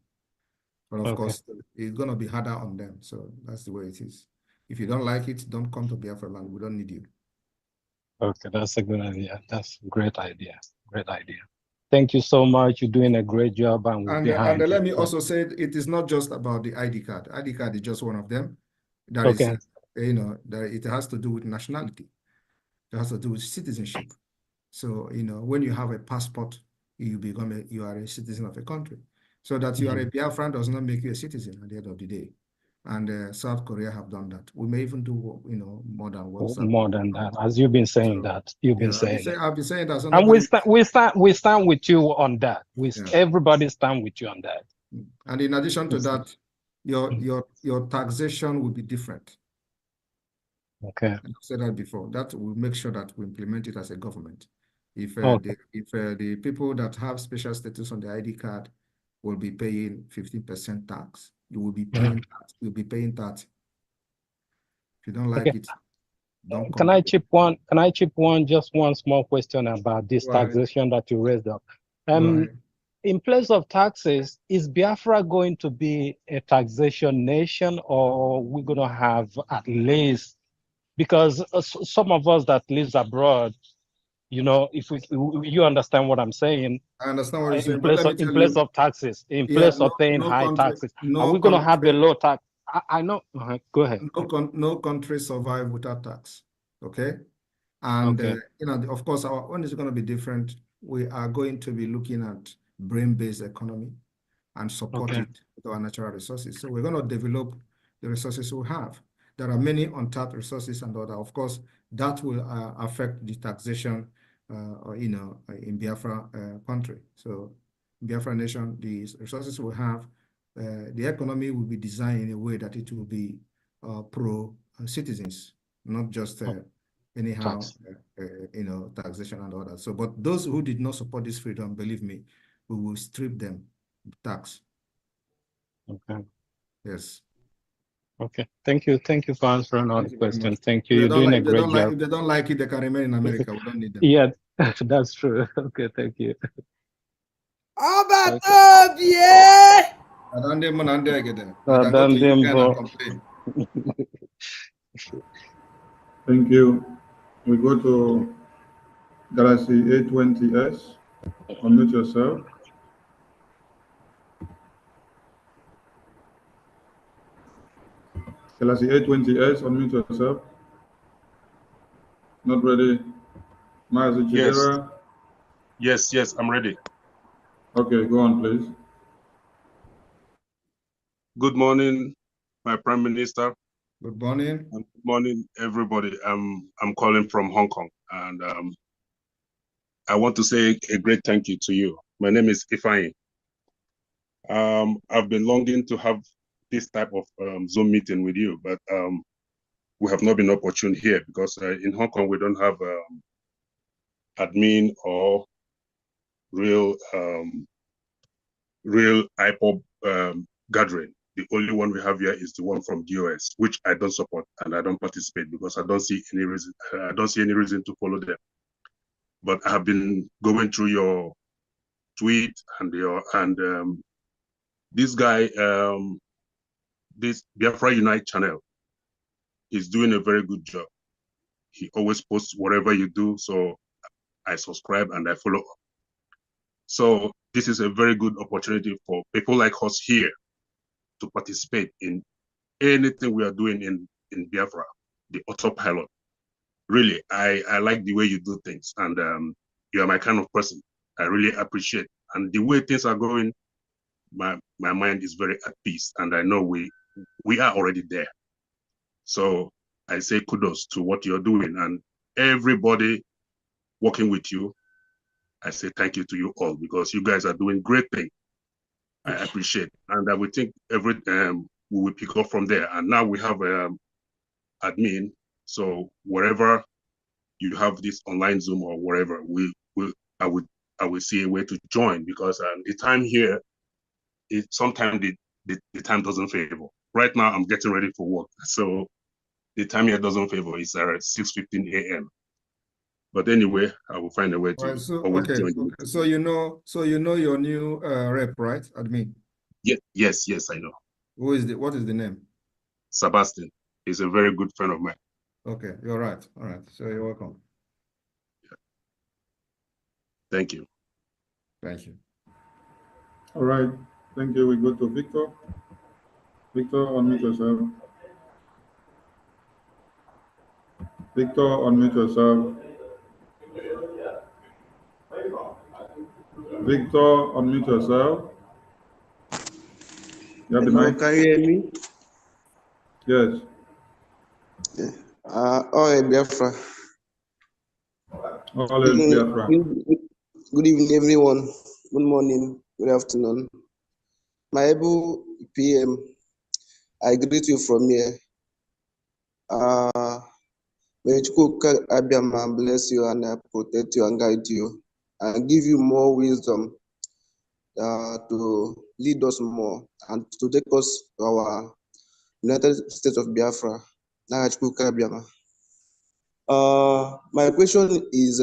But of course, it's going to be harder on them. So that's the way it is. If you don't like it, don't come to Biafra land. We don't need you. Okay, that's a good idea. That's a great idea. Great idea. Thank you so much. You're doing a great job. And let me also say, it is not just about the ID card. ID card is just one of them. That is, it has to do with nationality. It has to do with citizenship. So, when you have a passport, you are a citizen of a country. So that you are a Biafran does not make you a citizen at the end of the day. And South Korea have done that. We may even do, more than what. More than that, as you've been saying that. You've been saying that. I've been saying that. So and we stand with you on that. Everybody stand with you on that. And in addition to that, your taxation will be different. Okay. I've said that before. That will make sure that we implement it as a government. If the people that have special status on the ID card will be paying 15% tax, you will be paying that. You'll be paying that. If you don't like it, don't come. Can I chip one? Just one small question about this taxation that you raised up. In place of taxes, is Biafra going to be a taxation nation, or we're going to have at least, because some of us that lives abroad, if you understand what I'm saying. I understand what you're saying. In place of taxes, in place of paying high taxes, are we going to have the low tax? I know. Go ahead. No country survive without tax. Okay. And of course, our own is going to be different. We are going to be looking at brain-based economy and support it with our natural resources. So we're going to develop the resources we have. There are many untapped resources and other. Of course, that will affect the taxation, in Biafra country. So Biafra nation, the resources we have, the economy will be designed in a way that it will be pro-citizens, not just anyhow, taxation and all that. So, but those who did not support this freedom, believe me, we will strip them tax. Okay. Yes. Okay. Thank you. Thank you for answering all the questions. Thank you. You're doing a great job. If they don't like it, they can remain in America. We don't need them. Yeah, that's true. Okay. Thank you. Thank you. We go to Galaxy A20S. Unmute yourself. Selassie A20S, unmute yourself. Not ready. Mazi Chidera. Yes, I'm ready. Okay, go on, please. Good morning, my Prime Minister. Good morning. And good morning, everybody. I'm calling from Hong Kong, and I want to say a great thank you to you. My name is Ifeanyi. I've been longing to have this type of Zoom meeting with you, but we have not been opportune here because in Hong Kong we don't have admin or real IPOB gathering. The only one we have here is the one from DOS, which I don't support and I don't participate because I don't see any reason. I don't see any reason to follow them. But I have been going through your tweet and this guy, this Biafra Unite channel, is doing a very good job. He always posts whatever you do, so I subscribe and I follow up. So this is a very good opportunity for people like us here to participate in anything we are doing in Biafra, the autopilot. Really, I like the way you do things, and you are my kind of person. I really appreciate, and the way things are going, my mind is very at peace, and I know we are already there. So I say kudos to what you're doing, and everybody working with you. I say thank you to you all because you guys are doing great things. I appreciate, and I would think we will pick up from there. And now we have admin, so wherever you have this online Zoom or wherever, I would see a way to join because the time here, sometimes the time doesn't favor. Right now, I'm getting ready for work, so the time here doesn't favor. It's at 6:15 a.m. But anyway, I will find a way to always join. Okay. So you know your new rep, right? Admin. Yes, I know. What is the name? Sebastian. He's a very good friend of mine. Okay, you're right. All right. So you're welcome. Yeah. Thank you. Thank you. All right. Thank you. We go to Victor. Victor, unmute yourself. Victor, unmute yourself. Victor, unmute yourself. You have the mic. Can you hear me? Yes. Yeah. All right, Biafra. All right, Biafra. Good evening, everyone. Good morning. Good afternoon. My able PM, I greet you from here. May Chukwuka Abiyama bless you and protect you and guide you and give you more wisdom to lead us more and to take us to our United States of Biafra. My question is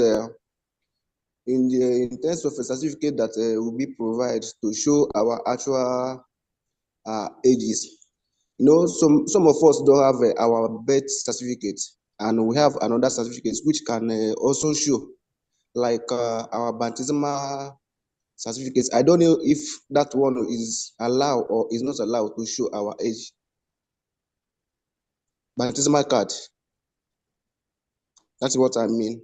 in terms of a certificate that will be provided to show our actual ages. You know, some of us don't have our birth certificate, and we have another certificate which can also show, like our baptismal certificates. I don't know if that one is allowed or is not allowed to show our age. Baptismal card. That's what I mean.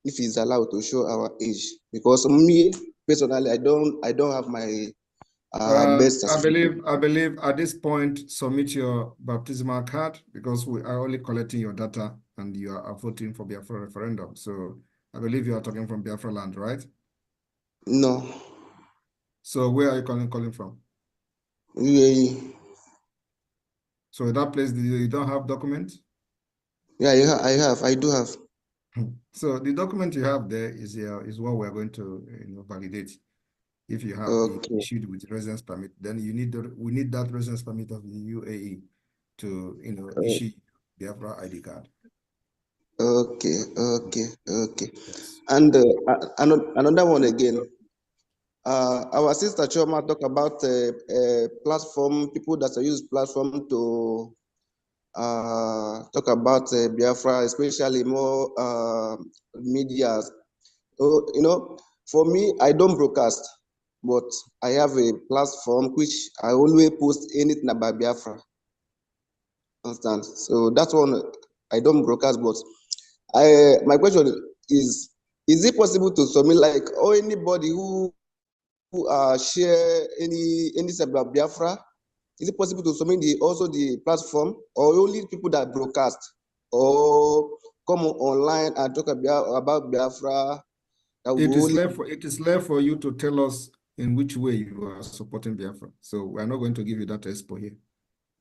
If it's allowed to show our age, because me personally, I don't have my birth certificate. I believe at this point, submit your baptismal card because we are only collecting your data and you are voting for Biafra referendum. So I believe you are talking from Biafra land, right? No. So where are you calling from? UAE. So in that place, you don't have document? Yeah, I do have. So the document you have there is what we're going to validate. If you have issued with residence permit, then we need that residence permit of the UAE to issue the Biafra ID card. Okay. Yes. And another one again. Our sister Choma talked about platform, people that use platform to talk about Biafra, especially more media For me, I don't broadcast, but I have a platform which I always post anything about Biafra. Understand? So that's one I don't broadcast, but my question is it possible to submit like or anybody who share anything about Biafra? Is it possible to submit also the platform, or only people that broadcast or come online and talk about Biafra? It is left for you to tell us in which way you are supporting Biafra. So we are not going to give you that expo here.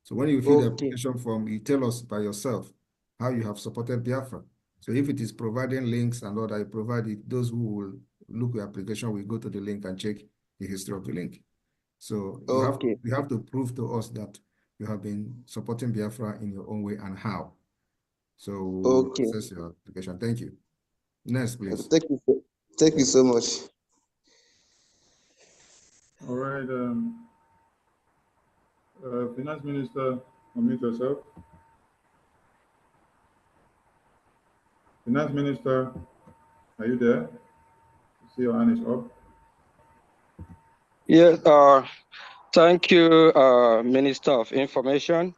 So when you fill the application form, you tell us by yourself how you have supported Biafra. So if it is providing links and all that, you provide it, those who will look at your application will go to the link and check the history of the link. So you have to prove to us that you have been supporting Biafra in your own way and how. So we'll process your application. Thank you. Next, please. Thank you so much. All right. Finance Minister, unmute yourself. Finance Minister, are you there? I see your hand is up. Yes, thank you, Minister of Information.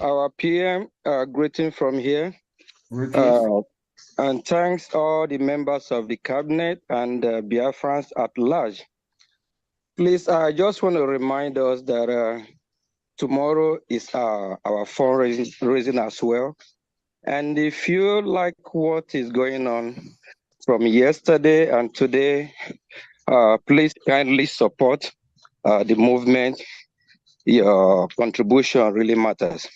Our PM, greeting from here. And thanks all the members of the cabinet and BIAFRANS at large. Please, I just want to remind us that tomorrow is our fundraising as well. And if you like what is going on from yesterday and today, please kindly support the movement. Your contribution really matters.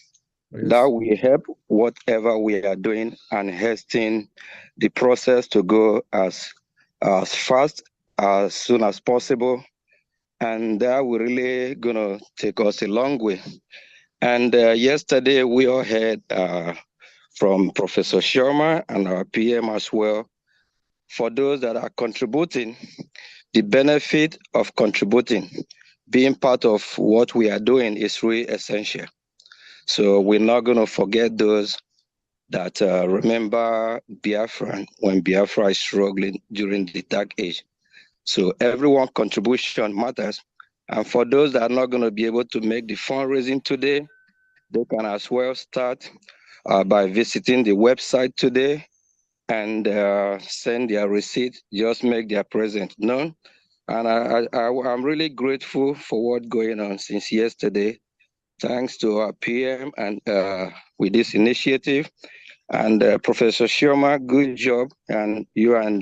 Yes. That will help whatever we are doing and hasten the process to go as fast, as soon as possible. And that will really gonna take us a long way. And yesterday we all heard from Professor Sharma and our PM as well. For those that are contributing, the benefit of contributing, being part of what we are doing is really essential. So we're not going to forget those that remember Biafra when Biafra is struggling during the dark age. So everyone's contribution matters. And for those that are not going to be able to make the fundraising today, they can as well start by visiting the website today and send their receipt, just make their presence known. And I'm really grateful for what's going on since yesterday. Thanks to our PM and with this initiative. And Professor Sharma, good job, and you and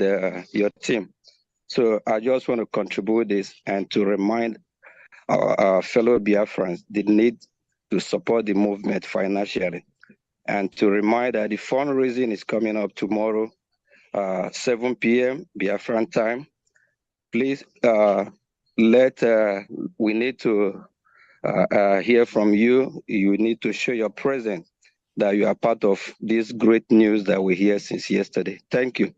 your team. So I just want to contribute this and to remind our fellow Biafrans the need to support the movement financially. And to remind that the fundraising is coming up tomorrow, 7 p.m. Biafran time. Please we need to hear from you. You need to show your presence that you are part of this great news that we hear since yesterday. Thank you.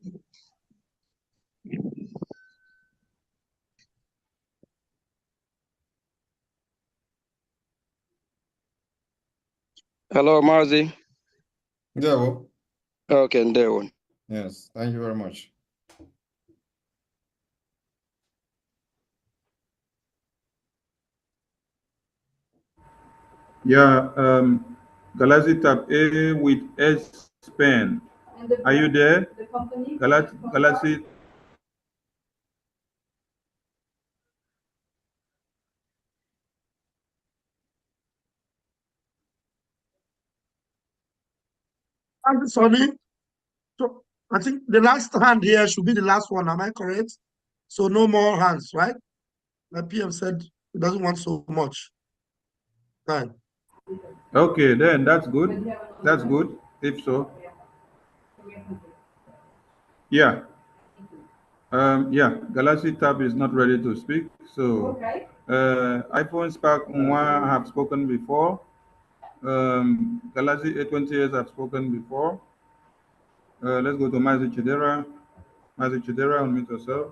Hello, Marzi. Yeah. Okay, there one. Yes, thank you very much. Yeah, Galaxy Tab A with S Pen. Are you there? Galaxy. Sorry. So I think the last hand here should be the last one. Am I correct? So no more hands, right? The PM said he doesn't want so much time. Okay, then that's good. That's good, if so. Yeah. Yeah, Galaxy Tab is not ready to speak. So iPhone Spark 1 have spoken before. Galaxy A20s have spoken before. Let's go to Mazi Chidera. Mazi Chidera, unmute yourself.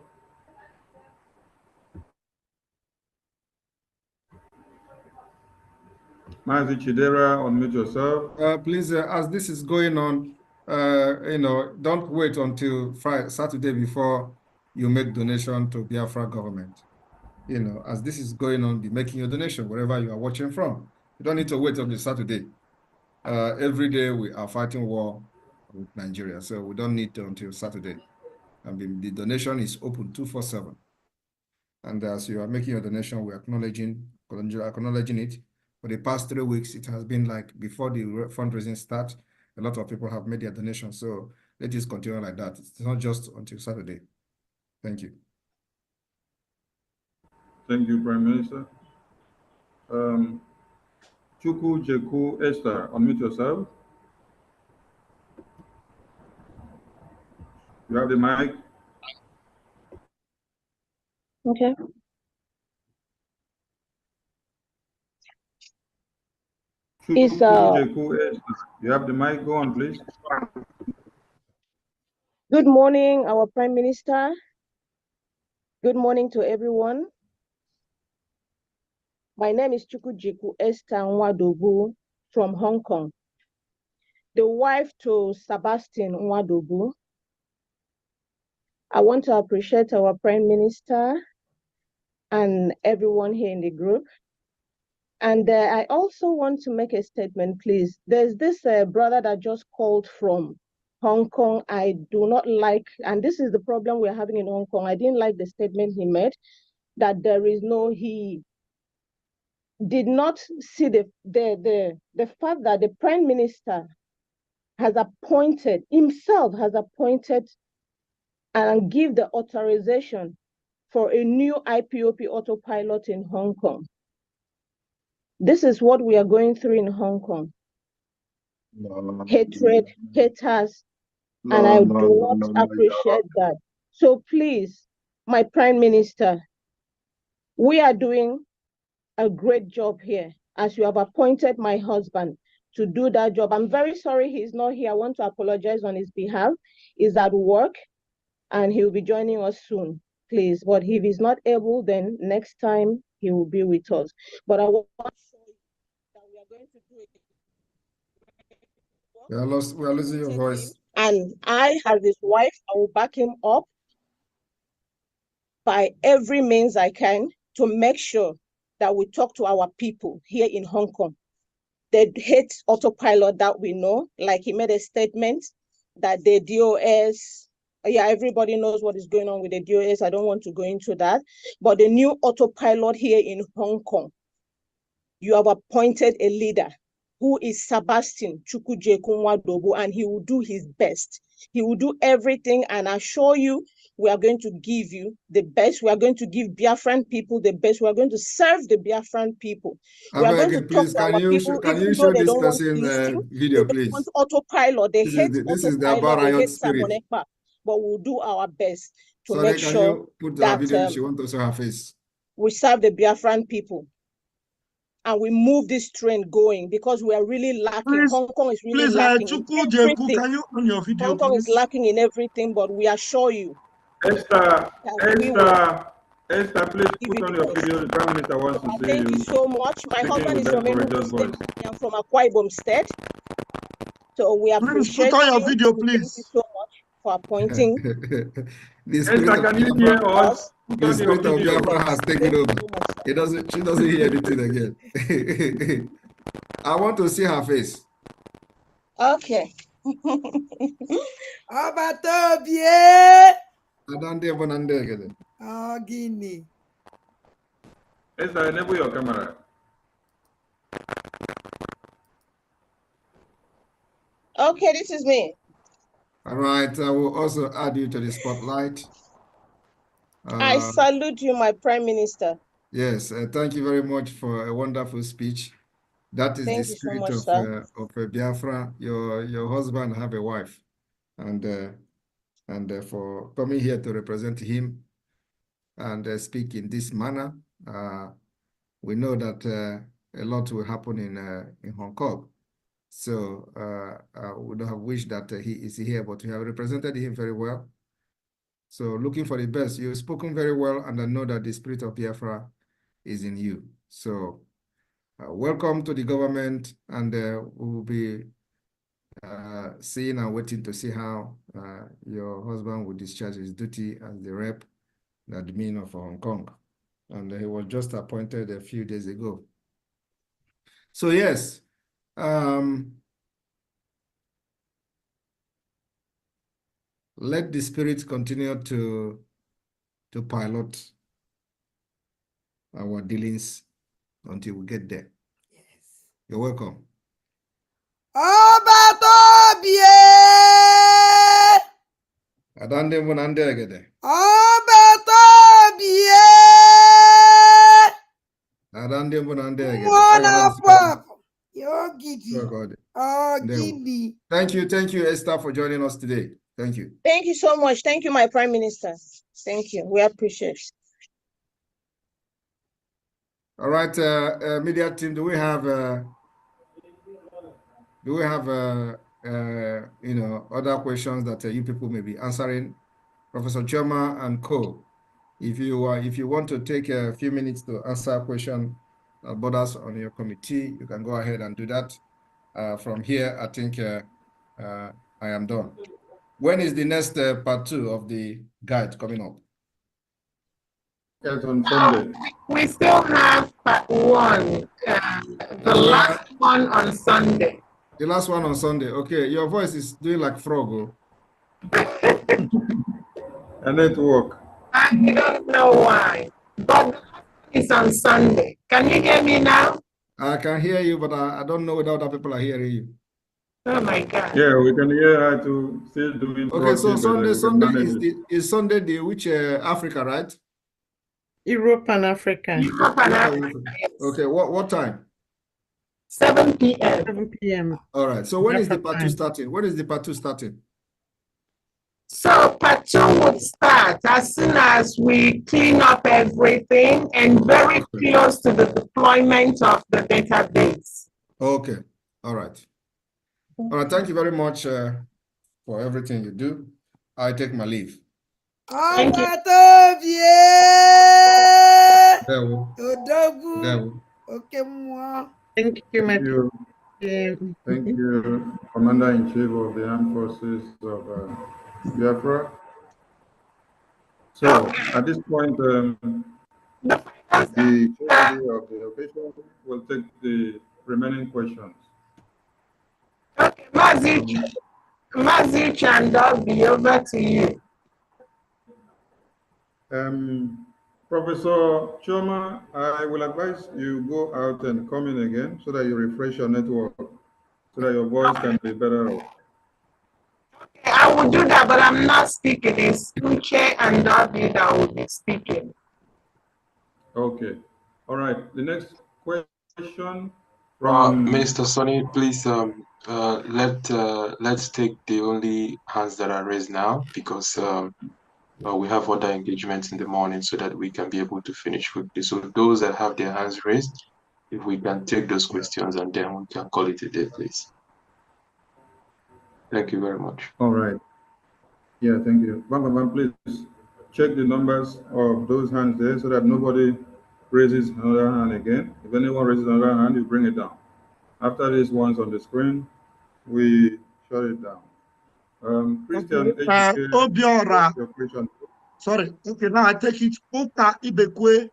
Mazi Chidera, unmute yourself. Please, as this is going on, don't wait until Saturday before you make donation to Biafra government. As this is going on, be making your donation wherever you are watching from. You don't need to wait until Saturday. Every day we are fighting war with Nigeria, so we don't need to until Saturday. The donation is open 24/7. And as you are making your donation, we're acknowledging it. For the past 3 weeks, it has been like before the fundraising starts, a lot of people have made their donations. So let us continue like that. It's not just until Saturday. Thank you. Thank you, Prime Minister. Chukwu Jeku Esther, unmute yourself. You have the mic. Okay. Chukwu Jeku Esther, you have the mic. Go on, please. Good morning, our Prime Minister. Good morning to everyone. My name is Chukwujiku Esther Nwadobu from Hong Kong, the wife to Sebastian Nwadobu. I want to appreciate our Prime Minister and everyone here in the group. And I also want to make a statement, please. There's this brother that just called from Hong Kong. I do not like, and this is the problem we're having in Hong Kong. I didn't like the statement he made, that he did not see the fact that the Prime Minister has appointed and give the authorization for a new IPOP autopilot in Hong Kong. This is what we are going through in Hong Kong. Hatred, haters, and I do not appreciate that. So please, my Prime Minister, we are doing a great job here as you have appointed my husband to do that job. I'm very sorry he's not here. I want to apologize on his behalf. He's at work and he'll be joining us soon, please. But if he's not able, then next time he will be with us. But I want to show you that we are going to do it. We are losing your voice. And I, as his wife, I will back him up by every means I can to make sure that we talk to our people here in Hong Kong. The hate autopilot that we know, like he made a statement that the DOS, everybody knows what is going on with the DOS. I don't want to go into that. But the new autopilot here in Hong Kong, you have appointed a leader who is Sebastian Chukwujeku Nwadobu, and he will do his best. He will do everything, and I assure you, we are going to give you the best. We are going to give Biafran people the best. We are going to serve the Biafran people. We are going to please, talk to our people, can even you though show they this don't want to person listen. video, They please? want autopilot. They hate This is the autopilot. They hate spirit. Sabonekpa. But we'll do our best to Sorry, make can sure you put that video? She wants to show her face. we serve the Biafran people. And we move this train going because we are really lacking. Please, Hong Kong is really lacking in everything. Can you on your video, Hong Kong please? is lacking in everything, but we assure you. Esther, please put on your video. The Prime Minister wants to see you. Thank you so much. My husband is from Enugu State. I'm from Akwa Ibom State. So we appreciate put on your video, please. Thank you so much for appointing. Esther, can you hear us? The spirit of Biafra has taken over. She doesn't hear anything again. I want to see her face. Okay. Guinea. Esther, enable your camera. Okay, this is me. All right, I will also add you to the spotlight. I salute you, my Prime Minister. Yes, thank you very much for a wonderful speech. That is the spirit of Biafra. Your husband have a wife, and for coming here to represent him and speak in this manner, we know that a lot will happen in Hong Kong. So I would have wished that he is here, but you have represented him very well. So looking for the best. You've spoken very well, and I know that the spirit of Biafra is in you. So welcome to the government, and we will be seeing and waiting to see how your husband will discharge his duty as the rep, the admin of Hong Kong. And he was just appointed a few days ago. So yes, let the spirit continue to pilot our dealings until we get there. Yes. You're welcome. Adande munande agede. Adande munande agede. Thank you, Esther, for joining us today. Thank you. Thank you so much. Thank you, my Prime Minister. Thank you. We appreciate it. All right, media team, do we have you know, other questions that you people may be answering? Professor Choma and co, if you want to take a few minutes to answer a question about us on your committee, you can go ahead and do that. From here, I think I am done. When is the next part 2 of the guide coming up? Yes, on Sunday. We still have part 1, the last one on Sunday. The last one on Sunday. Okay, your voice is doing like frog. A network. I don't know why, but it's on Sunday. Can you hear me now? I can hear you, but I don't know whether other people are hearing you. Oh my God. Yeah, we can hear her to still doing. Okay, so Sunday is Sunday the which Africa, right? Europe and Africa. Europe and Africa. Yes. Okay, what time? 7 p.m. 7 p.m. All right. So when is the part 2 starting? When is the part 2 starting? So part 2 would start as soon as we clean up everything and very close to the deployment of the database. Okay. All right. All right. Thank you very much for everything you do. I take my leave. Thank you. Thank you, my Thank you, Commander-in-Chief of the Armed Forces of Biafra. So at this point, the chair of the occasion will take the remaining questions. Okay, Mazic, and I'll be over to you. Professor Choma, I will advise you go out and come in again so that you refresh your network, so that your voice can be better off. Okay, I will do that, but I'm not speaking. It's Uche and David that will be speaking. Okay. All right. The next question from Minister Sonny, please let's take the only hands that are raised now, because we have other engagements in the morning so that we can be able to finish quickly. So those that have their hands raised, if we can take those questions and then we can call it a day, please. Thank you very much. All right. Yeah, thank you. Please check the numbers of those hands there so that nobody raises another hand again. If anyone raises another hand, you bring it down. After these ones on the screen, we shut it down. Christian, Obiora. Sorry. Okay, now I take it. Oka Ibekwe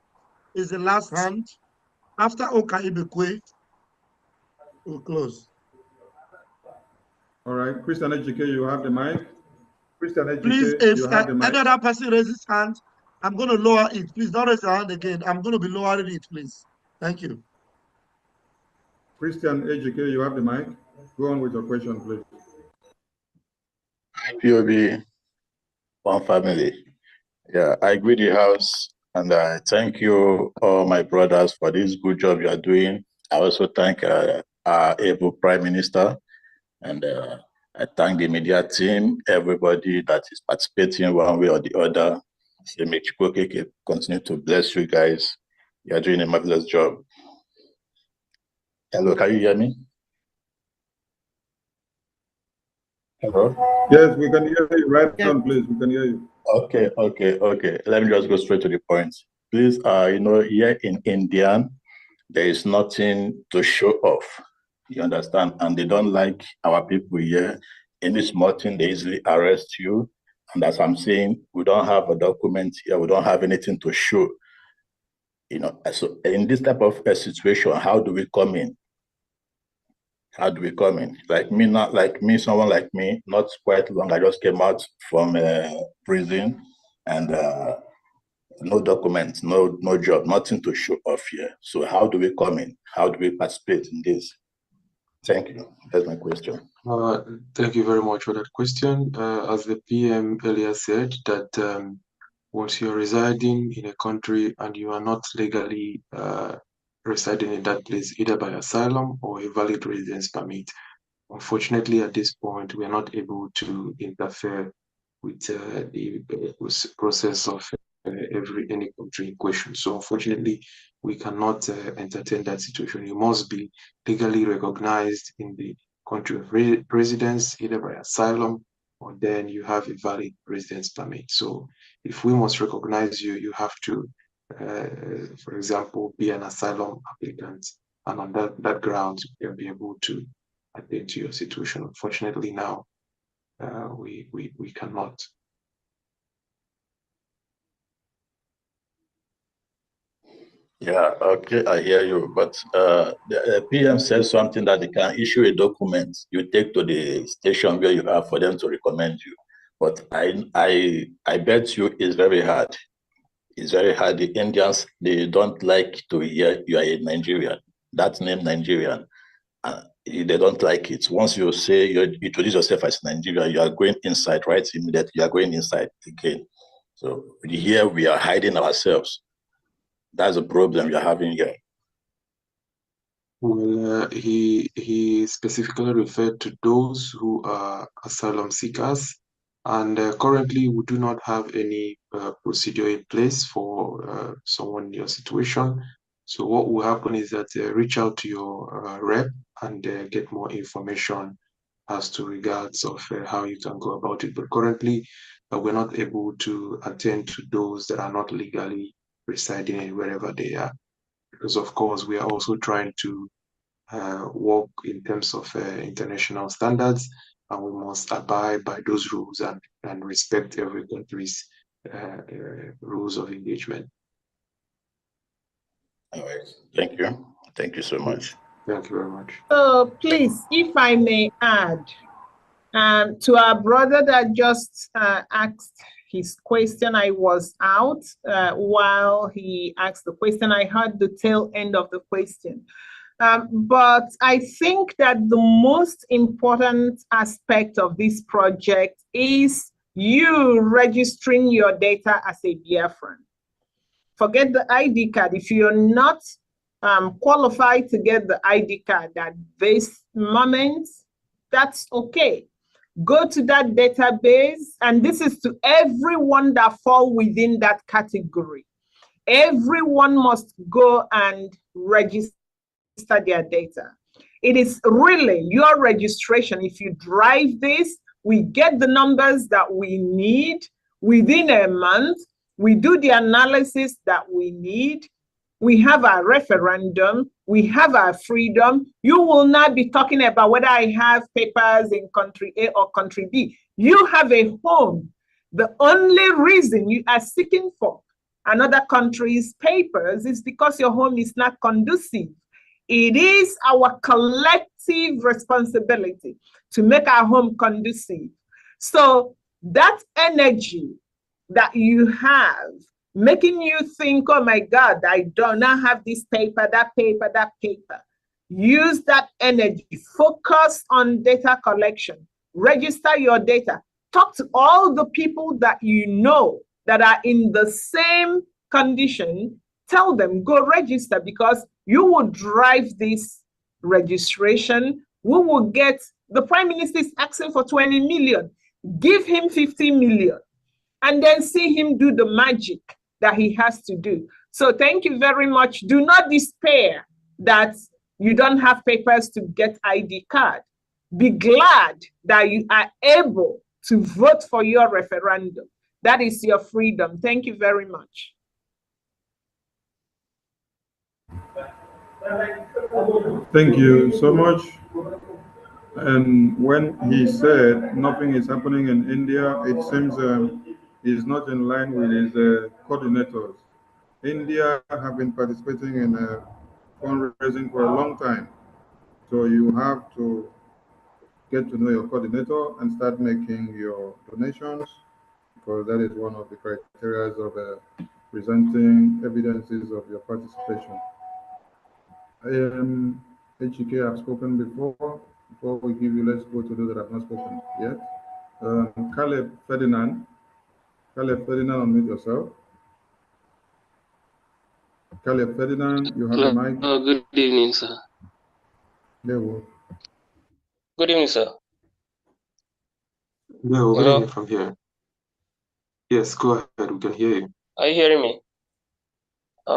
is the last hand. After Oka Ibekwe, we'll close. All right, Christian HK, you have the mic. Christian HK, please, if you have the mic. any other person raises his hand, I'm going to lower it. Please don't raise your hand again. I'm going to be lowering it, please. Thank you. Christian HK, you have the mic. Go on with your question, please. POB, one family. Yeah, I greet the house and I thank you, all my brothers, for this good job you are doing. I also thank our able Prime Minister, and I thank the media team, everybody that is participating one way or the other. Say, may Chukwuka continue to bless you guys. You are doing a marvelous job. Hello, can you hear me? Hello? Yes, we can hear you. Right on, please. We can hear you. Okay. Let me just go straight to the point. Please, you know, here in India, there is nothing to show off. You understand? And they don't like our people here. In this small thing, they easily arrest you. And as I'm saying, we don't have a document here. We don't have anything to show. You know, so in this type of a situation, how do we come in? How do we come in? Like me, not like me, someone like me, not quite long. I just came out from prison and no documents, no job, nothing to show off here. So how do we come in? How do we participate in this? Thank you. That's my question. Thank you very much for that question. As the PM earlier said, that once you're residing in a country and you are not legally residing in that place, either by asylum or a valid residence permit, unfortunately, at this point, we are not able to interfere with the process of any country in question. So unfortunately, we cannot entertain that situation. You must be legally recognized in the country of residence, either by asylum or then you have a valid residence permit. So if we must recognize you, you have to, for example, be an asylum applicant. And on that ground, you'll be able to attend to your situation. Unfortunately, now we cannot. Yeah, okay, I hear you. But the PM says something that they can issue a document you take to the station where you are for them to recommend you. But I bet you it's very hard. It's very hard. The Indians, they don't like to hear you are a Nigerian. That name Nigerian. They don't like it. Once you say you introduce yourself as Nigerian, you are going inside, right? Immediately, you are going inside again. So here we are hiding ourselves. That's a problem you're having here. Well, he specifically referred to those who are asylum seekers, and currently we do not have any procedure in place for someone in your situation. So what will happen is that reach out to your rep and get more information as to regards of how you can go about it. But currently, we're not able to attend to those that are not legally residing wherever they are, because of course we are also trying to work in terms of international standards, and we must abide by those rules and respect every country's rules of engagement. All right. Thank you. Thank you so much. Thank you very much. So please, if I may add, to our brother that just asked his question, I was out while he asked the question. I heard the tail end of the question. But I think that the most important aspect of this project is you registering your data as a BIAFRAN. Forget the ID card. If you're not qualified to get the ID card at this moment, that's okay. Go to that database, and this is to everyone that fall within that category. Everyone must go and register their data. It is really your registration. If you drive this, we get the numbers that we need within a month. We do the analysis that we need. We have our referendum. We have our freedom. You will not be talking about whether I have papers in country A or country B. You have a home. The only reason you are seeking for another country's papers is because your home is not conducive. It is our collective responsibility to make our home conducive. So that energy that you have, making you think, oh my God, I don't have this paper, that paper, that paper. Use that energy, focus on data collection, register your data, talk to all the people that you know that are in the same condition, tell them, go register, because you will drive this registration. We will get, the Prime Minister is asking for 20 million, give him 50 million, and then see him do the magic that he has to do. So thank you very much. Do not despair that you don't have papers to get ID card. Be glad that you are able to vote for your referendum. That is your freedom. Thank you very much. Thank you so much. And when he said nothing is happening in India, it seems he's not in line with his coordinators. India have been participating in fundraising for a long time. So you have to get to know your coordinator and start making your donations, because that is one of the criteria of presenting evidences of your participation. HK, I've spoken before. Before we give you, let's go to those that have not spoken yet. Caleb Ferdinand. Caleb Ferdinand, unmute yourself. Caleb Ferdinand, you have the mic. Good evening, sir. There we go. Good evening, sir. No, we Hello? hear from here. Yes, go ahead. We can hear you. Are you hearing me?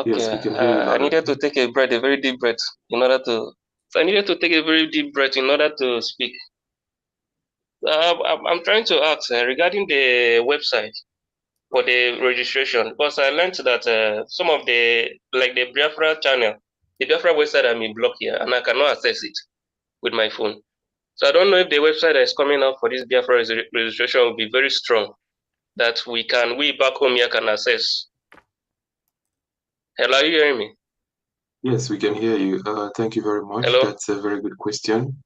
Yes, Okay. we can hear you I loud and needed clear. to take a breath, a very deep breath, in order to. So I needed to take a very deep breath in order to speak. I'm trying to ask regarding the website for the registration, because I learned that some of the, like the BIAFRA channel, the BIAFRA website I'm in block here, and I cannot access it with my phone. So I don't know if the website that is coming up for this BIAFRA registration will be very strong, that we back home here can access. Hello, are you hearing me? Yes, we can hear you. Thank you very much. Hello? That's a very good question.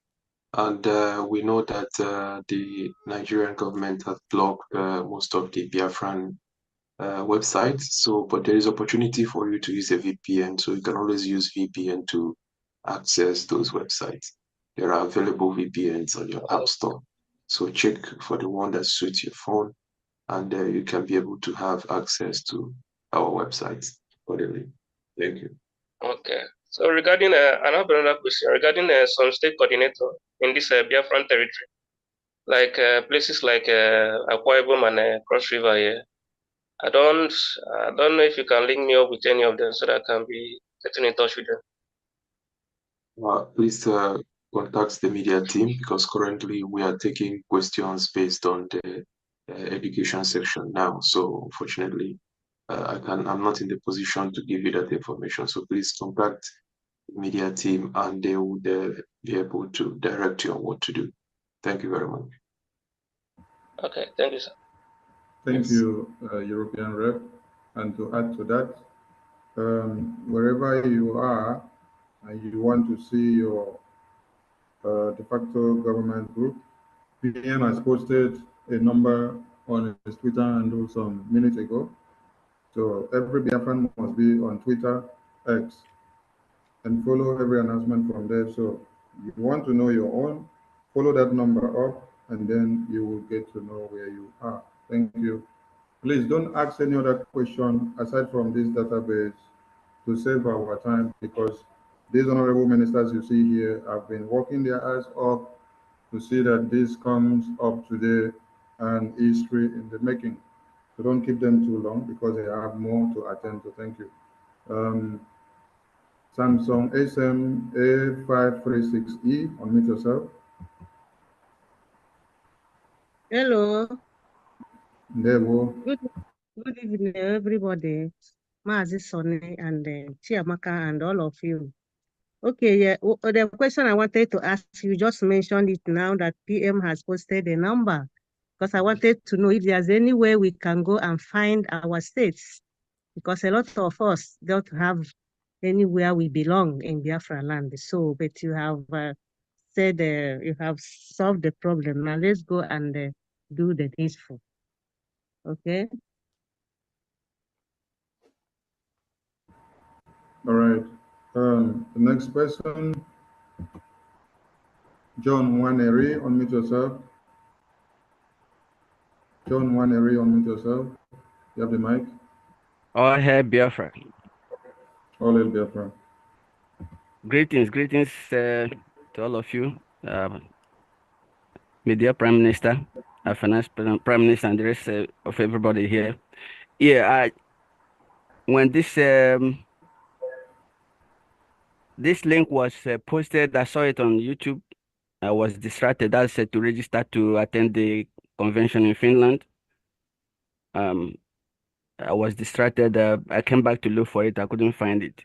And we know that the Nigerian government has blocked most of the Biafran websites. So, but there is opportunity for you to use a VPN. So you can always use VPN to access those websites. There are available VPNs on your app store. So check for the one that suits your phone, and you can be able to have access to our websites accordingly. Thank you. Okay. So regarding, I have another question regarding some state coordinator in this Biafran territory, like places like Akwa Ibom and Cross River here. I don't know if you can link me up with any of them so that I can be getting in touch with them. Please contact the media team, because currently we are taking questions based on the education section now. So unfortunately, I'm not in the position to give you that information. So please contact the media team, and they would be able to direct you on what to do. Thank you very much. Okay, thank you, sir. Thank you, European rep. And to add to that, wherever you are and you want to see your de facto government group, PM has posted a number on his Twitter handle some minutes ago. So every Biafran must be on Twitter, X, and follow every announcement from there. So if you want to know your own, follow that number up, and then you will get to know where you are. Thank you. Please don't ask any other question aside from this database to save our time, because these honorable ministers you see here have been working their ass off to see that this comes up today and history in the making. So don't keep them too long, because they have more to attend to. Thank you. Samsung SM A536E, unmute yourself. Hello. There we go. Good evening, everybody. Maazi Sonny and Chiamaka and all of you. Okay, yeah. The question I wanted to ask you, just mentioned it now that PM has posted a number, because I wanted to know if there's any way we can go and find our states, because a lot of us don't have anywhere we belong in Biafra land. So, but you have said you have solved the problem. Now let's go and do the needful. Okay. All right. The next person, John Waneri, unmute yourself. John Waneri, unmute yourself. You have the mic. All hail Biafra. All hail Biafra. Greetings to all of you. Media Prime Minister, Finance Prime Minister, and the rest of everybody here. Yeah, when this link was posted, I saw it on YouTube. I was distracted. I said to register to attend the convention in Finland. I was distracted. I came back to look for it. I couldn't find it.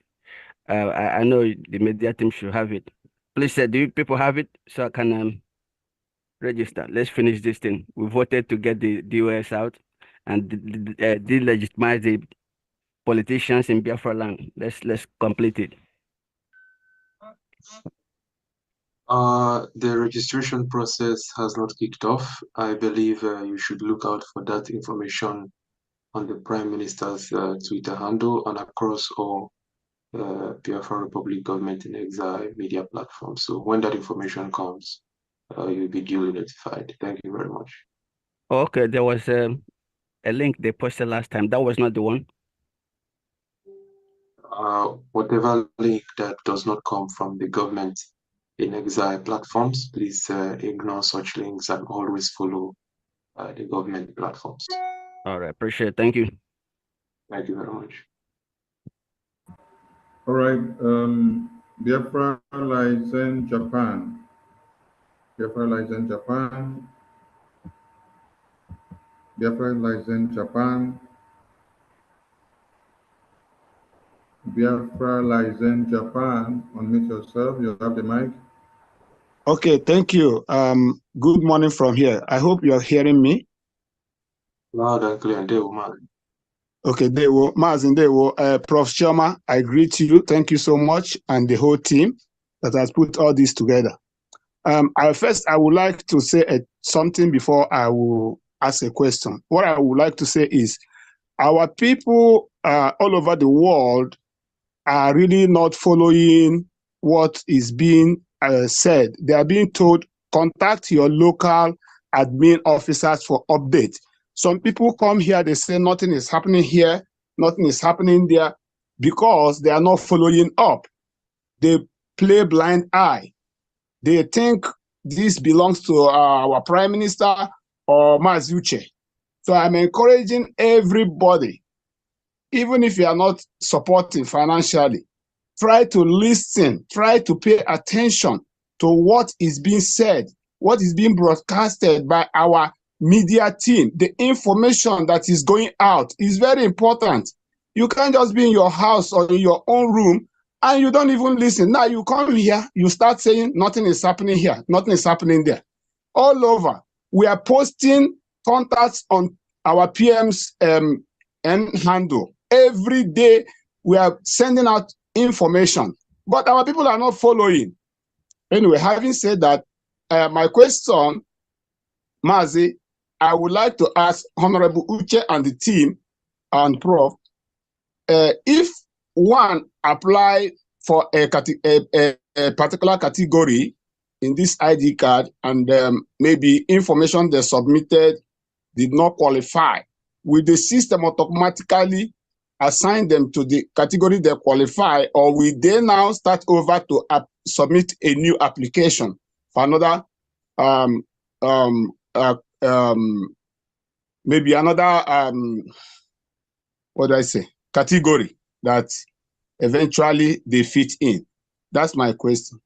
I know the media team should have it. Please, do you people have it so I can register? Let's finish this thing. We voted to get the DOS out and delegitimize the politicians in Biafra land. Let's complete it. The registration process has not kicked off. I believe you should look out for that information on the Prime Minister's Twitter handle and across all Biafra Republic Government in Exile media platforms. So when that information comes, you'll be duly notified. Thank you very much. Okay, there was a link they posted last time. That was not the one. Whatever link that does not come from the government in Exile platforms, please ignore such links and always follow the government platforms. All right, appreciate it. Thank you. Thank you very much. All right, Biafra lies in Japan. Biafra lies in Japan. Biafra lies in Japan. Biafra lies in Japan. Unmute yourself. You have the mic. Okay, thank you. Good morning from here. I hope you are hearing me. Loud and clear. Man. Okay, Mazin, Prof. Sharma, I greet you. Thank you so much, and the whole team that has put all this together. I would like to say something before I will ask a question. What I would like to say is, our people all over the world are really not following what is being said. They are being told, contact your local admin officers for updates. Some people come here, they say nothing is happening here, nothing is happening there, because they are not following up. They play blind eye. They think this belongs to our Prime Minister or Mazuche. So I'm encouraging everybody, even if you are not supporting financially, try to listen, try to pay attention to what is being said, what is being broadcasted by our media team. The information that is going out is very important. You can't just be in your house or in your own room and you don't even listen. Now you come here, you start saying nothing is happening here, nothing is happening there. All over, we are posting contacts on our PM's handle. Every day we are sending out information, but our people are not following. Anyway, having said that, my question, Mazi, I would like to ask Honorable Uche and the team and Prof, if one apply for a particular category in this ID card and maybe information they submitted did not qualify, will the system automatically assign them to the category they qualify, or will they now start over to submit a new application for another maybe another what do I say, category that eventually they fit in? That's my question.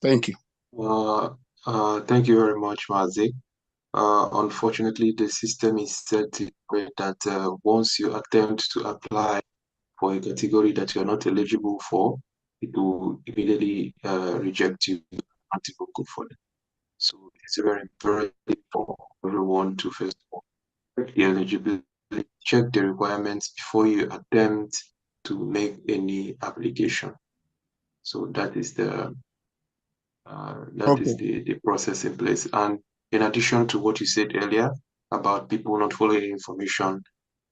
Thank you. Thank you very much, Mazi. Unfortunately, the system is set in a way that once you attempt to apply for a category that you're not eligible for, it will immediately reject you, not even go for it. So it's very important for everyone to first of all check the eligibility, check the requirements before you attempt to make any application. So that is the the process in place. And in addition to what you said earlier about people not following information,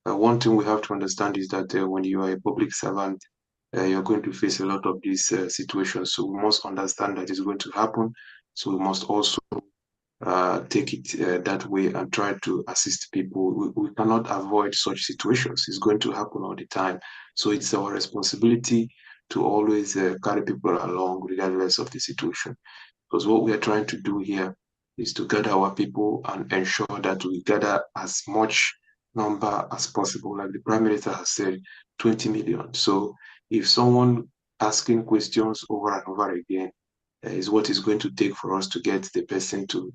one thing we have to understand is that when you are a public servant, you're going to face a lot of these situations. So we must understand that it's going to happen. So we must also take it that way and try to assist people. We cannot avoid such situations. It's going to happen all the time. So it's our responsibility to always carry people along regardless of the situation. Because what we are trying to do here is to gather our people and ensure that we gather as much number as possible. Like the Prime Minister has said, 20 million. So if someone asking questions over and over again is what is going to take for us to get the person to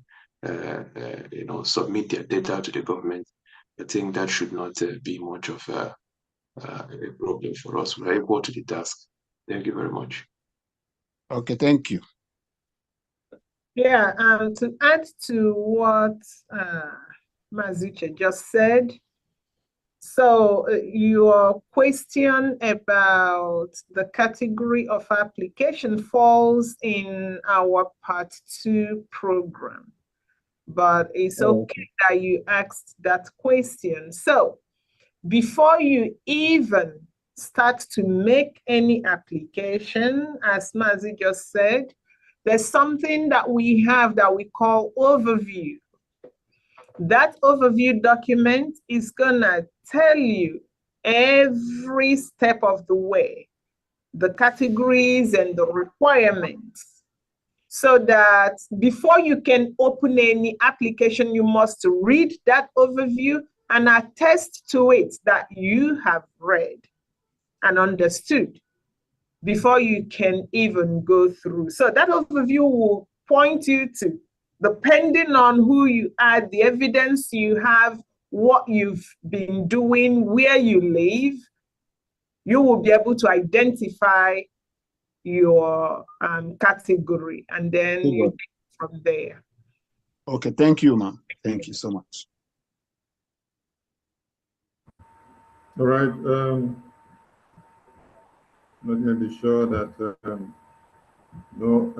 submit their data to the government, I think that should not be much of a problem for us. We are equal to the task. Thank you very much. Okay, thank you. Yeah, to add to what Maziche just said, so your question about the category of application falls in our Part 2 program, but it's okay that you asked that question. So before you even start to make any application, as Mazi just said, there's something that we have that we call overview. That overview document is gonna tell you every step of the way, the categories and the requirements, so that before you can open any application, you must read that overview and attest to it that you have read and understood before you can even go through. So that overview will point you to, depending on who you are, the evidence you have, what you've been doing, where you live, you will be able to identify your category, and then you take it from there. Okay, thank you, ma'am. Thank you so much. All right. Let me be sure that no,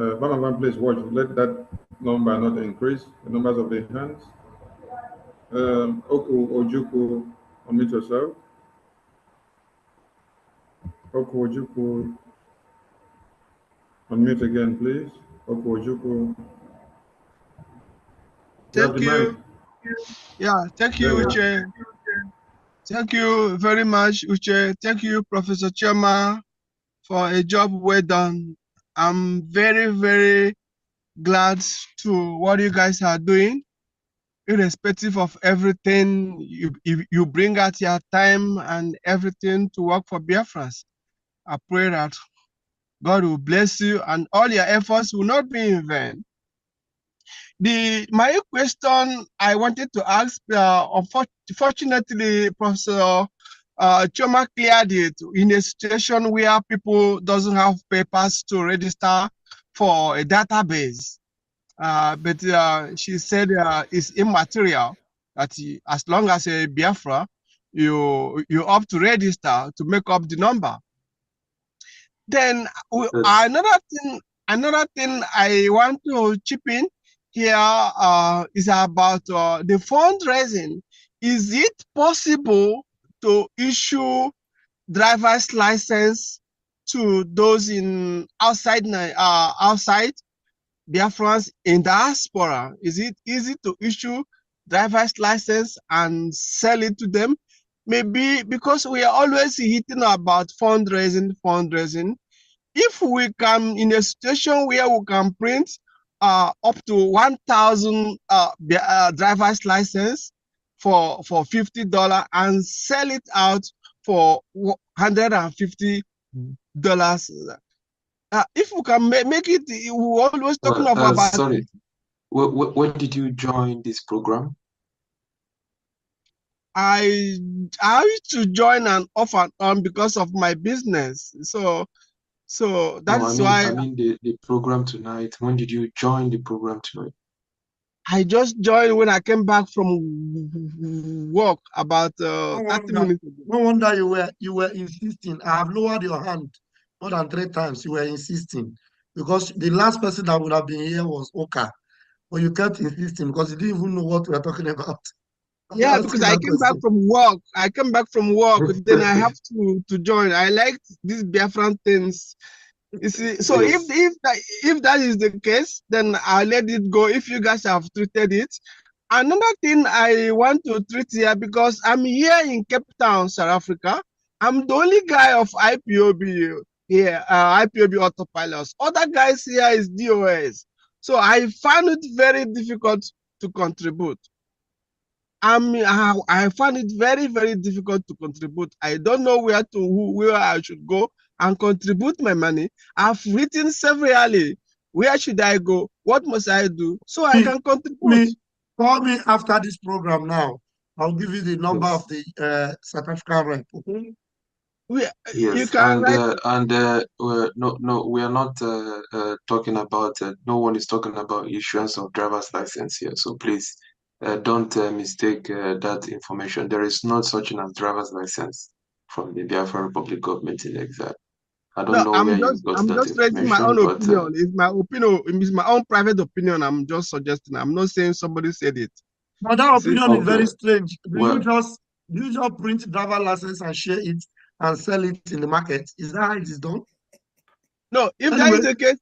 please watch. Let that number not increase. The numbers of the hands. Oku Ojuku, unmute yourself. Oku Ojuku, unmute again, please. Oku Ojuku. Thank you. Yeah, thank you, Uche. Thank you very much, Uche. Thank you, Professor Choma, for a job well done. I'm very, very glad to what you guys are doing, irrespective of everything. You bring out your time and everything to work for BIAFRANS. I pray that God will bless you and all your efforts will not be in vain. My question I wanted to ask, unfortunately, Professor Choma cleared it in a situation where people doesn't have papers to register for a database. But she said it's immaterial, that as long as a Biafra, you opt to register to make up the number. Then another thing I want to chip in here is about the fundraising. Is it possible to issue driver's license to those in outside Biafrans in diaspora? Is it easy to issue driver's license and sell it to them? Maybe because we are always hitting about fundraising. If we can, in a situation where we can print up to 1,000 driver's license for $50 and sell it out for $150. If we can make it, we're always talking about. Sorry, when did you join this program? I used to join and off and on because of my business. So that's why. I mean the program tonight. When did you join the program tonight? I just joined when I came back from work about 30 minutes ago. No wonder you were insisting. I have lowered your hand more than 3 times. You were insisting because the last person that would have been here was Oka, but you kept insisting because you didn't even know what we are talking about. Yeah, because I came back from work. Then I have to join. I like these Biafran things. You see, so if that is the case, then I'll let it go if you guys have treated it. Another thing I want to treat here, because I'm here in Cape Town, South Africa. I'm the only guy of IPOB here, IPOB autopilots. Other guys here is DOS. So I found it very difficult to contribute. I find it very, very difficult to contribute. I don't know where I should go and contribute my money. I've written severally. Where should I go? What must I do so I can contribute? Call me after this program now. I'll give you the number of the South African rep. Okay? you Yes, can write. no, we are not talking about. No one is talking about issuance of driver's license here. So please, don't mistake that information. There is not such an as driver's license from the Biafra Republic government in exile. I don't No, know where you got I'm that just raising my own information, but opinion. It's my opinion. It's my own private opinion. I'm just suggesting. I'm not saying somebody said it. But that See? opinion is very okay. strange. Do Well, you just print driver license and share it and sell it in the market? Is that how it is done? No, if that Anyway, is the case,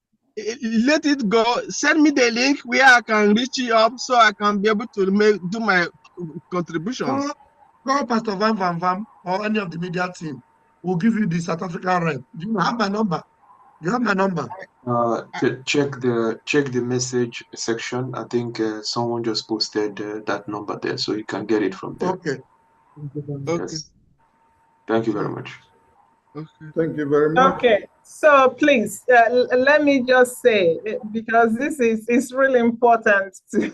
let it go. Send me the link where I can reach you up so I can be able to do my contributions. call Pastor Van or any of the media team. We'll give you the South African rep. You have my number. You have my number. check the message section. I think someone just posted that number there, so you can get it from there. Okay. Yes. Thank you very much. Okay. Thank you very much. Okay, so please let me just say, because this is really important to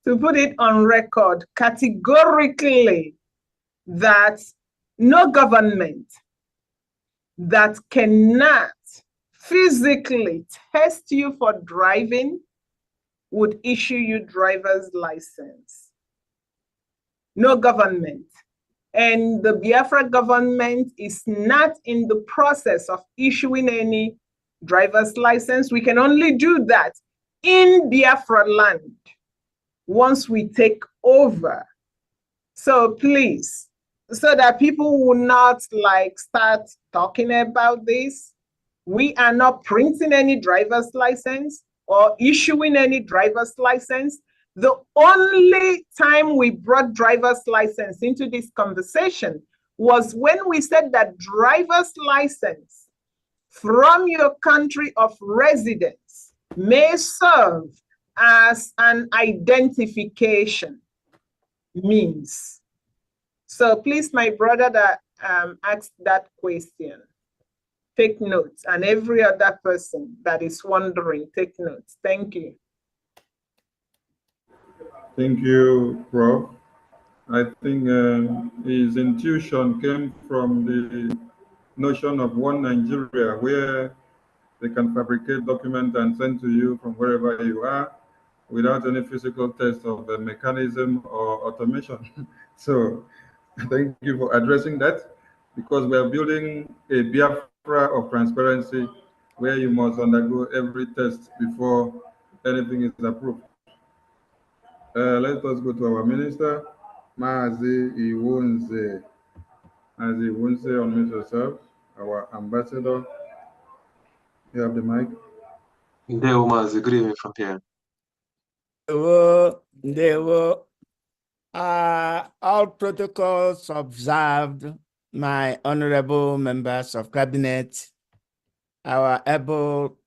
to put it on record categorically, that no government that cannot physically test you for driving would issue you driver's license. No government. And the Biafra government is not in the process of issuing any driver's license. We can only do that in Biafra land once we take over. So please, so that people will not like start talking about this, we are not printing any driver's license or issuing any driver's license. The only time we brought driver's license into this conversation was when we said that driver's license from your country of residence may serve as an identification means. So please, my brother that asked that question, take notes, and every other person that is wondering, take notes. Thank you. Thank you, Prof. I think his intuition came from the notion of one Nigeria, where they can fabricate documents and send to you from wherever you are without any physical test of the mechanism or automation. So thank you for addressing that, because we are building a Biafra of transparency where you must undergo every test before anything is approved. Let us go to our minister, Maazi Iwunze. Maazi Iwunze, unmute yourself. Our ambassador, you have the mic. Maazi, good evening from here. All protocols observed, my honorable members of cabinet, our able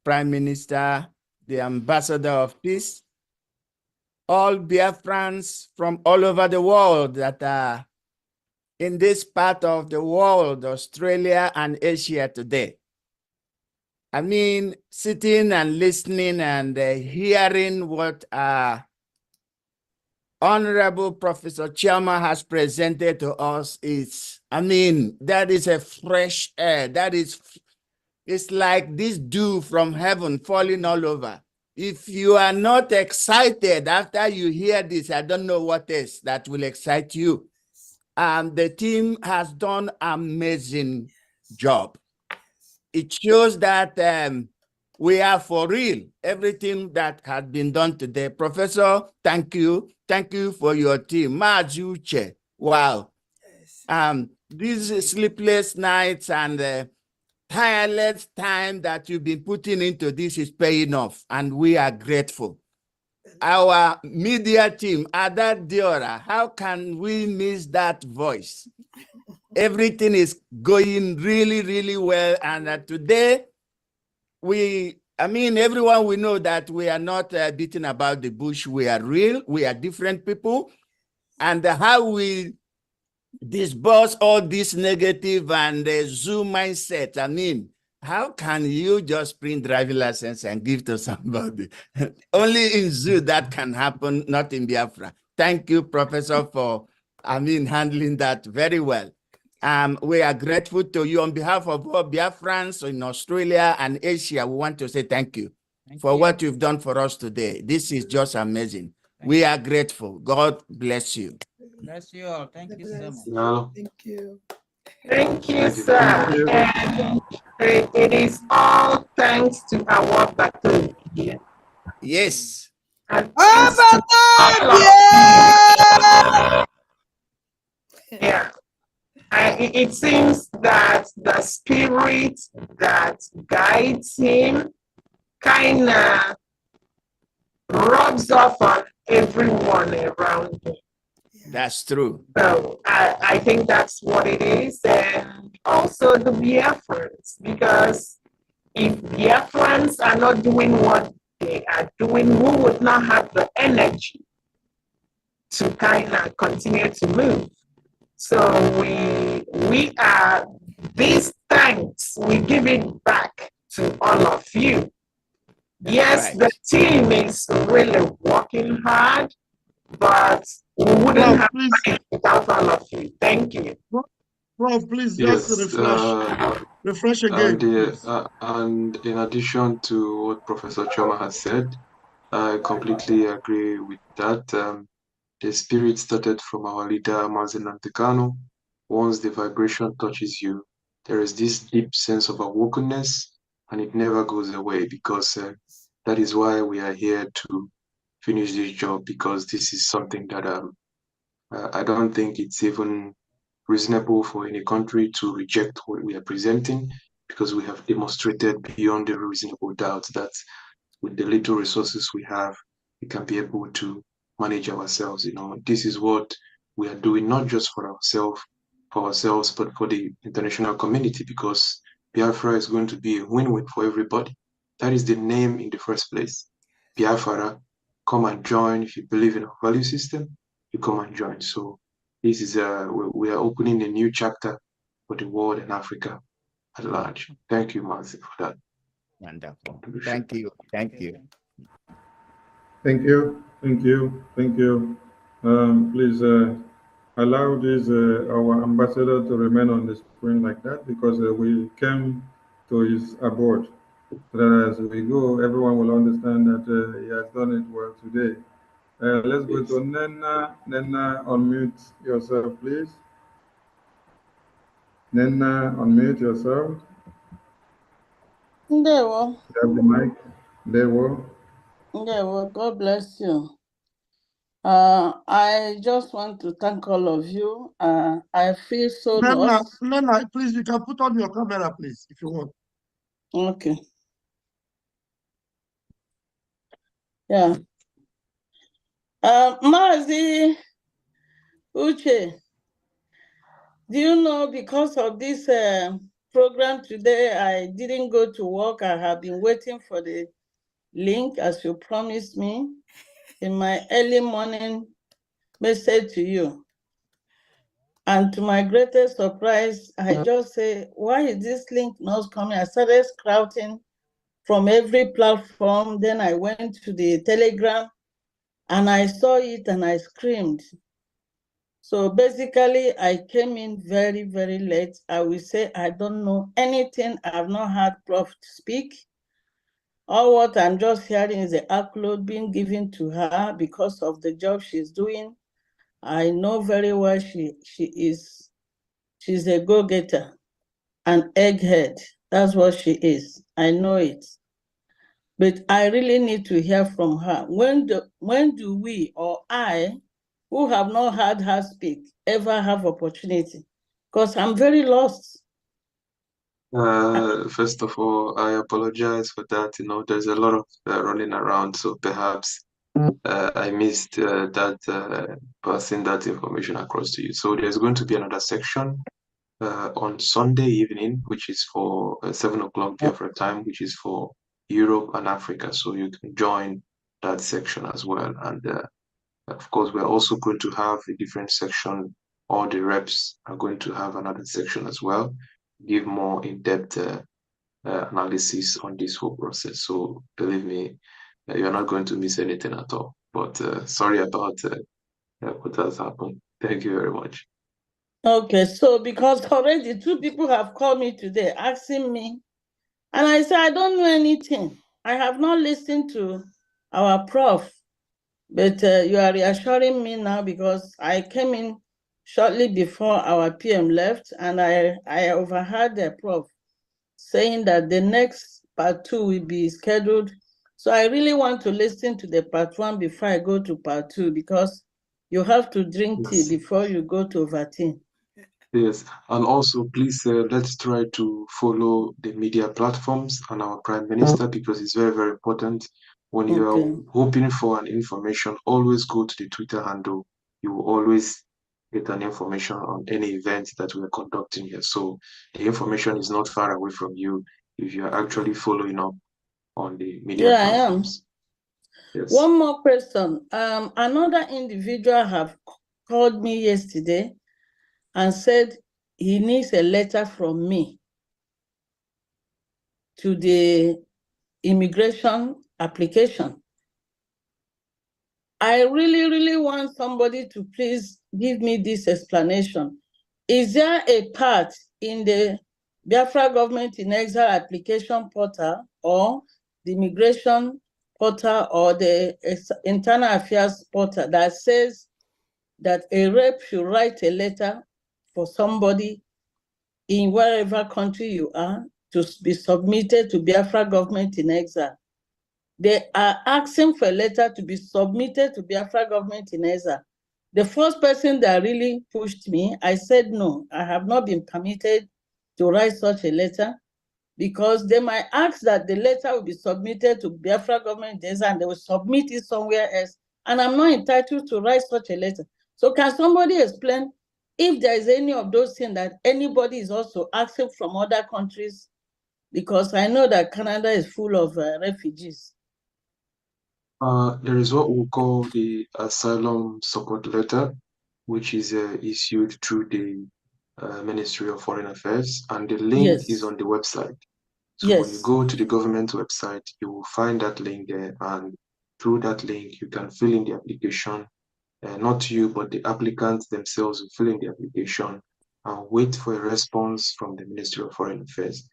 Prime Minister, the Ambassador of Peace, all Biafrans from all over the world that are in this part of the world, Australia and Asia today. I mean, sitting and listening and hearing what Honorable Professor Chiama has presented to us is, I mean, that is a fresh air. It's like this dew from heaven falling all over. If you are not excited after you hear this, I don't know what else that will excite you. The team has done an amazing job. It shows that we are for real. Everything that has been done today. Professor, thank you. Thank you for your team. Majuche, wow. These sleepless nights and tireless time that you've been putting into this is paying off, and we are grateful. Our media team, Ada Diora, how can we miss that voice? Everything is going really, really well, and today everyone we know that we are not beating about the bush. We are real. We are different people, and how we disperse all this negative and Zoom mindset. I mean, how can you just print driving license and give to somebody? Only in Zoo that can happen, not in Biafra. Thank you, Professor, for handling that very well. We are grateful to you on behalf of all Biafrans in Australia and Asia. We want to say thank you for what you've done for us today. This is just amazing. We are grateful. God bless you. Bless you all. Thank you so much. No. Thank you. Thank you, sir. And it is all thanks to our battle here. Yes. And thanks to all of you. Yeah. It seems that the spirit that guides him kind of rubs off on everyone around him. That's true. So I think that's what it is. And also the Biafrans, because if Biafrans are not doing what they are doing, who would not have the energy to kind of continue to move? So we are, these thanks, we give it back to all of you. Yes, the team is really working hard, but we wouldn't have it without all of you. Thank you. Prof, please Yes, just refresh again. and in addition to what Professor Choma has said, I completely agree with that. The spirit started from our leader, Mazen Nantekano. Once the vibration touches you, there is this deep sense of awokenness, and it never goes away, because that is why we are here to finish this job, because this is something that I don't think it's even reasonable for any country to reject what we are presenting, because we have demonstrated beyond a reasonable doubt that with the little resources we have, we can be able to manage ourselves. This is what we are doing, not just for ourselves, but for the international community, because Biafra is going to be a win-win for everybody. That is the name in the first place. Biafra, come and join. If you believe in our value system, you come and join. So this is we are opening a new chapter for the world and Africa at large. Thank you, Marcy, for that. Wonderful. Thank you. Thank you. Thank you. Thank you. Thank you. Please allow this our ambassador to remain on the screen like that, because we came to his abode. So that as we go, everyone will understand that he has done it well today. Let's go to Nena. Nena, unmute yourself, please. Nena, unmute yourself. Ndewo. You have the mic. Ndewo. Ndewo. God bless you. I just want to thank all of you. I feel so lost. Nena, please, you can put on your camera, please, if you want. Okay. Yeah. Mazi Uche, do you know, because of this program today, I didn't go to work. I have been waiting for the link as you promised me in my early morning message to you. And to my greatest surprise, I just say, why is this link not coming? I started scouting from every platform. Then I went to the Telegram and I saw it and I screamed. So basically, I came in very, very late. I will say I don't know anything. I have not heard Prof speak. All what I'm just hearing is the upload being given to her because of the job she's doing. I know very well she's a go-getter, an egghead. That's what she is. I know it. But I really need to hear from her. When do we, or I, who have not heard her speak, ever have opportunity? Because I'm very lost. First of all, I apologize for that. There's a lot of running around, so perhaps I missed that passing that information across to you. So there's going to be another section on Sunday evening, which is for 7 o'clock Biafra time, which is for Europe and Africa. So you can join that section as well. And of course, we're also going to have a different section. All the reps are going to have another section as well, give more in-depth analysis on this whole process. So believe me, you're not going to miss anything at all. But sorry about what has happened. Thank you very much. Okay, so because already 2 people have called me today asking me, and I said, I don't know anything. I have not listened to our prof, but you are reassuring me now because I came in shortly before our PM left, and I overheard the prof saying that the next part 2 will be scheduled. So I really want to listen to the part 1 before I go to part 2, because you have to drink tea before you go to overteen. Yes, and also please let's try to follow the media platforms and our Prime Minister, because it's very, very important. When you are hoping for an information, always go to the Twitter handle. You will always get an information on any event that we're conducting here. So the information is not far away from you if you are actually following up on the media platforms. Yes. One more question. Another individual have called me yesterday and said he needs a letter from me to the immigration application. I really, really want somebody to please give me this explanation. Is there a part in the Biafra government in exile application portal, or the immigration portal, or the internal affairs portal that says that a rep should write a letter for somebody in wherever country you are to be submitted to Biafra government in exile? They are asking for a letter to be submitted to Biafra government in exile. The first person that really pushed me, I said, no, I have not been permitted to write such a letter, because they might ask that the letter will be submitted to Biafra government in exile and they will submit it somewhere else. And I'm not entitled to write such a letter. So can somebody explain if there is any of those things that anybody is also asking from other countries? Because I know that Canada is full of refugees. There is what we call the asylum support letter, which is issued through the Ministry of Foreign Affairs, and the link is on the website. So when you go to the government website, you will find that link there, and through that link, you can fill in the application. Not you, but the applicants themselves will fill in the application and wait for a response from the Ministry of Foreign Affairs.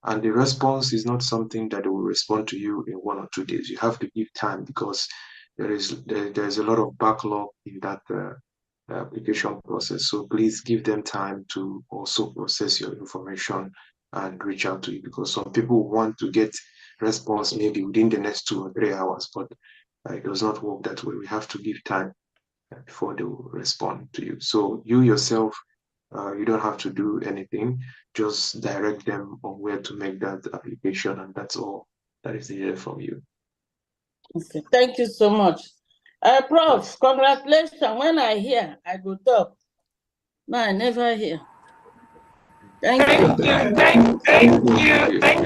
And the response is not something that they will respond to you in 1 or 2 days. You have to give time, because there is a lot of backlog in that application process. So please give them time to also process your information and reach out to you, because some people want to get response maybe within the next 2 or 3 hours, but it does not work that way. We have to give time before they will respond to you. So you yourself, you don't have to do anything, just direct them on where to make that application, and that's all that is needed from you. Okay, thank you so much. Prof, congratulations. When I hear, I go talk. No, I never hear. Thank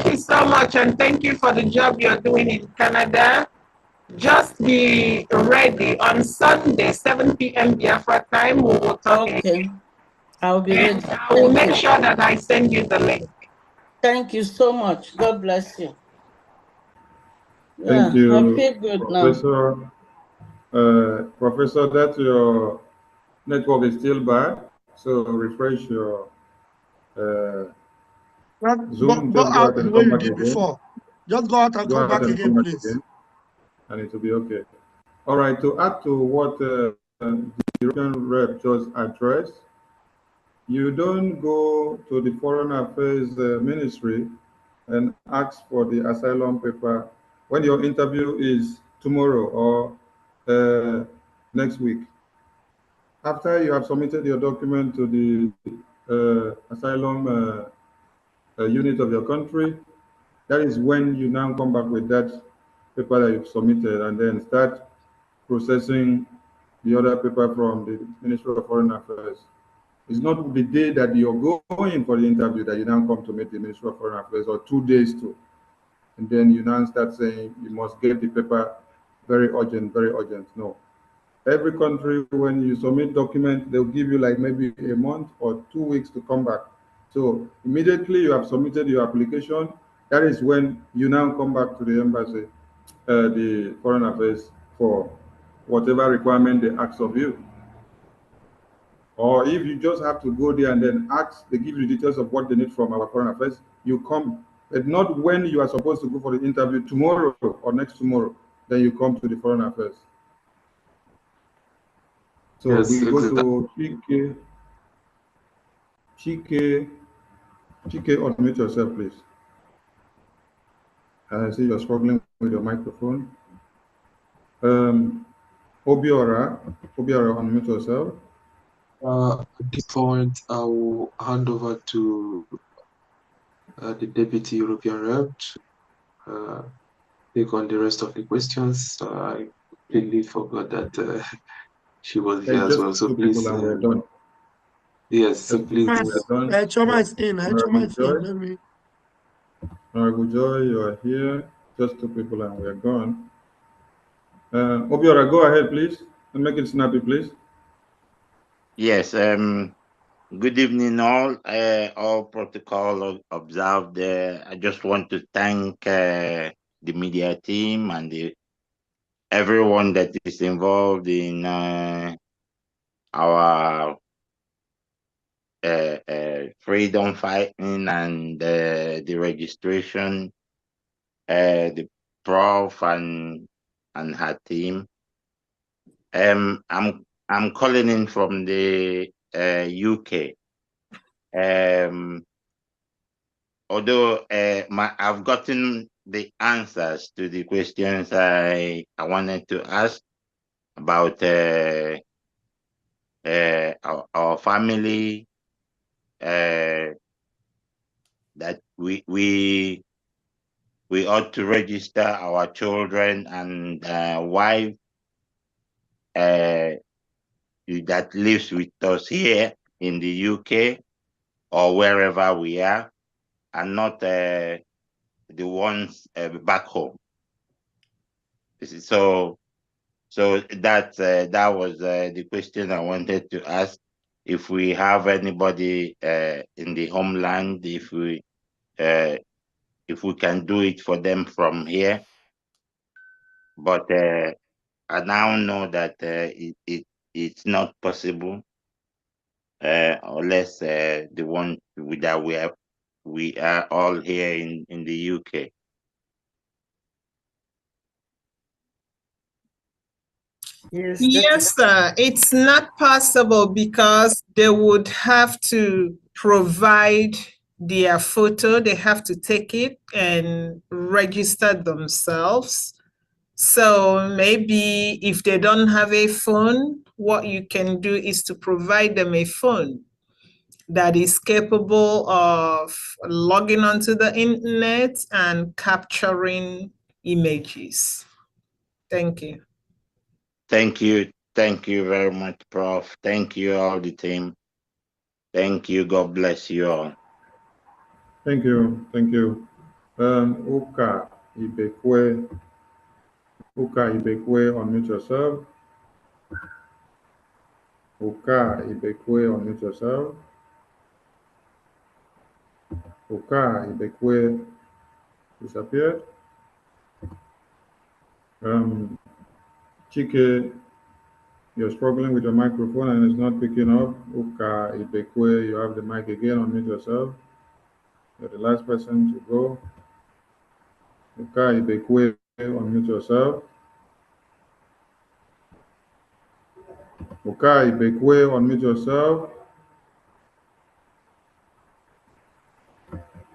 you so much, and thank you for the job you're doing in Canada. Just be ready on Sunday, 7 p.m. Biafra time. We will talk. Okay, I'll be ready. I will make sure that I send you the link. Thank you so much. God bless you. Thank you, I feel good Professor. now. Professor, that your network is still bad, so refresh your Zoom. Go Just go out out the and way come you back did again. before. Just go out and Go come out back and again, come back please. again, and it will be okay. All right, to add to what the European rep just addressed, you don't go to the Foreign Affairs Ministry and ask for the asylum paper when your interview is tomorrow or next week. After you have submitted your document to the asylum unit of your country, that is when you now come back with that paper that you've submitted, and then start processing the other paper from the Ministry of Foreign Affairs. It's not the day that you're going for the interview that you now come to meet the Ministry of Foreign Affairs, or 2 days to, and then you now start saying you must get the paper very urgent, very urgent. No. Every country, when you submit document, they'll give you like maybe a month or 2 weeks to come back. So immediately you have submitted your application, that is when you now come back to the embassy, the Foreign Affairs, for whatever requirement they ask of you. Or if you just have to go there and then ask, they give you details of what they need from our foreign affairs, you come. But not when you are supposed to go for the interview tomorrow or next tomorrow, then you come to the foreign affairs. So Yes, we go exactly. to Chike, unmute yourself, please. I see you're struggling with your microphone. Obiora, unmute yourself. At this point, I will hand over to the Deputy European Rep to take on the rest of the questions. I completely forgot that she was here as Just well. So two please, people and we're done. yes, so Just please. we're done. Choma is in. Choma is in. Let me. Honorable Joy, you are here. Just two people and we're gone. Obiora, go ahead, please, and make it snappy, please. Yes. Good evening, all protocol observed. I just want to thank the media team and everyone that is involved in our freedom fighting and the registration, the prof and her team. I'm calling in from the UK. Although I've gotten the answers to the questions I wanted to ask about our family, that we ought to register our children and wife that lives with us here in the UK or wherever we are, and not the ones back home. So that was the question I wanted to ask. If we have anybody in the homeland, if we can do it for them from here, but I now know that it's not possible unless the one that we are all here in the UK. Yes, sir. It's not possible because they would have to provide their photo. They have to take it and register themselves. So maybe if they don't have a phone, what you can do is to provide them a phone that is capable of logging onto the internet and capturing images. Thank you. Thank you. Thank you very much, Prof. Thank you, all the team. Thank you. God bless you all. Thank you. Thank you. Uka Ibekwe, unmute yourself. Uka Ibekwe, unmute yourself. Uka Ibekwe disappeared. Chike, you're struggling with your microphone and it's not picking up. Uka Ibekwe, you have the mic again, unmute yourself. You're the last person to go. Uka Ibekwe, unmute yourself. Uka Ibekwe, unmute yourself.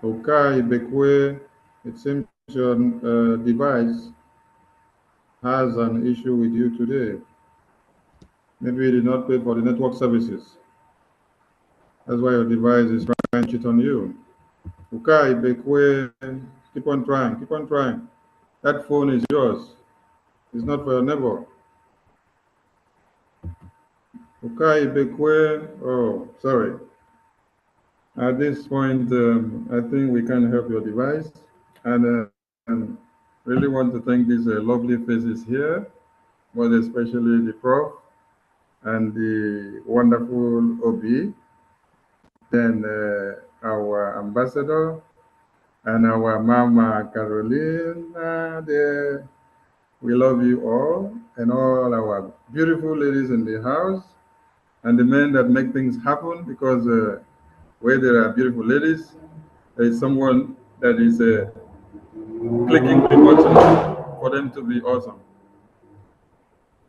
Uka Ibekwe, it seems your device has an issue with you today. Maybe you did not pay for the network services. That's why your device is trying to cheat on you. Uka Ibekwe, keep on trying, keep on trying. That phone is yours. It's not for your neighbor. Uka Ibekwe, oh, sorry. At this point, I think we can help your device. And really want to thank these lovely faces here, but especially the Prof and the wonderful Obi, then our ambassador and our Mama Caroline. We love you all and all our beautiful ladies in the house. and the men that make things happen, because where there are beautiful ladies, there is someone that is clicking the button for them to be awesome.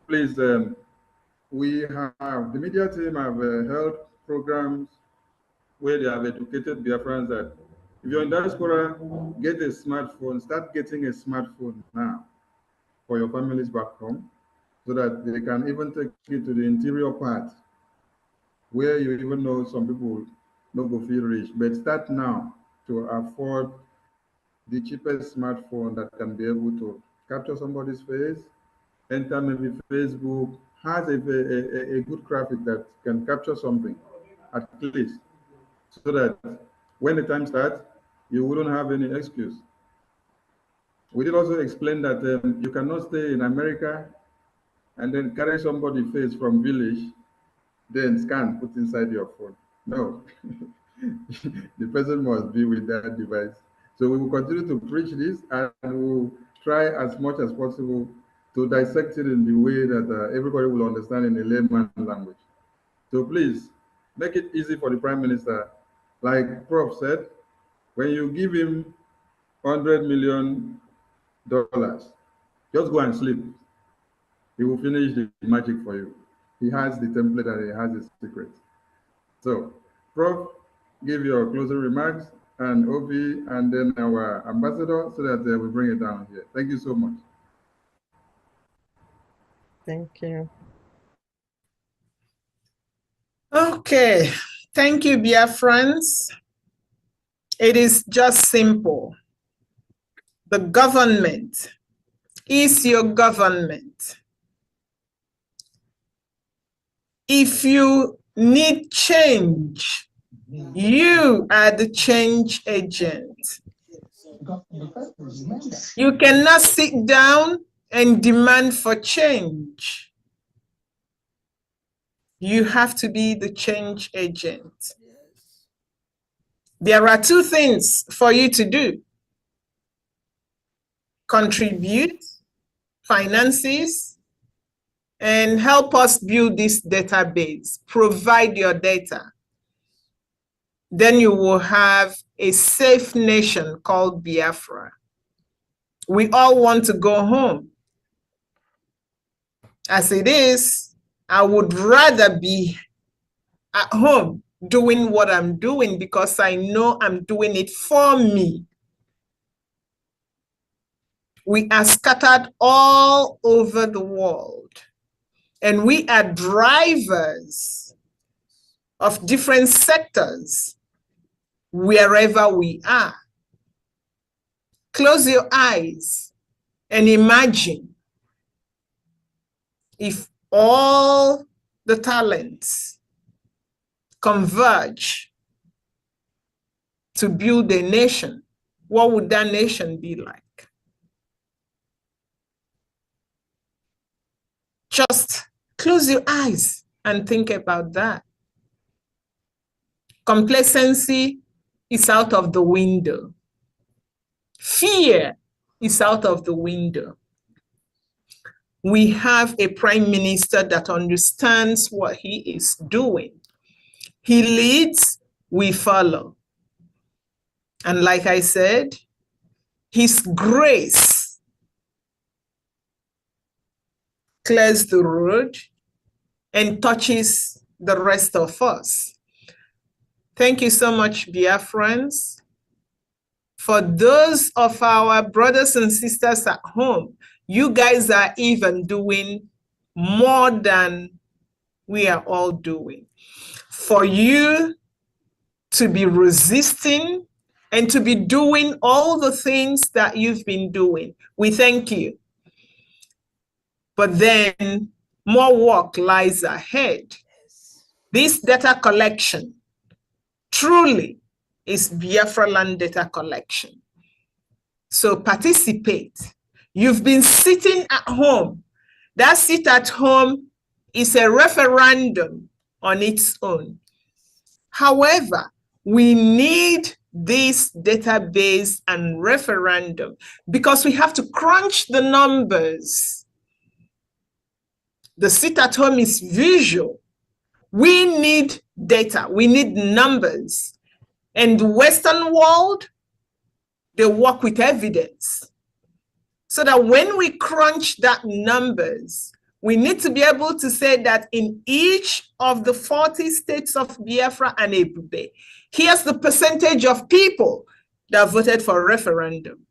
Please, we have, the media team have held programs where they have educated Biafrans that if you're in diaspora, get a smartphone, start getting a smartphone now for your families back home, so that they can even take you to the interior part where you even know some people no go feel rich, but start now to afford the cheapest smartphone that can be able to capture somebody's face, enter maybe Facebook, has a good graphic that can capture something at least, so that when the time starts, you wouldn't have any excuse. We did also explain that you cannot stay in America and then carry somebody's face from village, then scan, put inside your phone. No, the person must be with that device. So we will continue to preach this, and we will try as much as possible to dissect it in the way that everybody will understand in a layman language. So please, make it easy for the Prime Minister. Like Prof said, when you give him $100 million, just go and sleep. He will finish the magic for you. He has the template and he has the secret. So, Prof, give your closing remarks, and Obi, and then our ambassador, so that we bring it down here. Thank you so much. Thank you. Okay, thank you, Biafrans. It is just simple. The government is your government. If you need change, you are the change agent. You cannot sit down and demand for change. You have to be the change agent. There are two things for you to do: contribute finances and help us build this database. Provide your data. Then you will have a safe nation called Biafra. We all want to go home. As it is, I would rather be at home doing what I'm doing, because I know I'm doing it for me. We are scattered all over the world, and we are drivers of different sectors wherever we are. Close your eyes and imagine if all the talents converge to build a nation, what would that nation be like? Just close your eyes and think about that. Complacency is out of the window. Fear is out of the window. We have a prime minister that understands what he is doing. He leads, we follow. And like I said, his grace clears the road and touches the rest of us. Thank you so much, Biafrans. For those of our brothers and sisters at home, you guys are even doing more than we are all doing. For you to be resisting and to be doing all the things that you've been doing, we thank you. But then more work lies ahead. This data collection truly is Biafra land data collection. So participate. You've been sitting at home. That sit at home is a referendum on its own. However, we need this database and referendum because we have to crunch the numbers. The sit at home is visual. We need data. We need numbers. And the Western world, they work with evidence. So that when we crunch that numbers, we need to be able to say that in each of the 40 states of Biafra and Ebube, here's the percentage of people that voted for a referendum.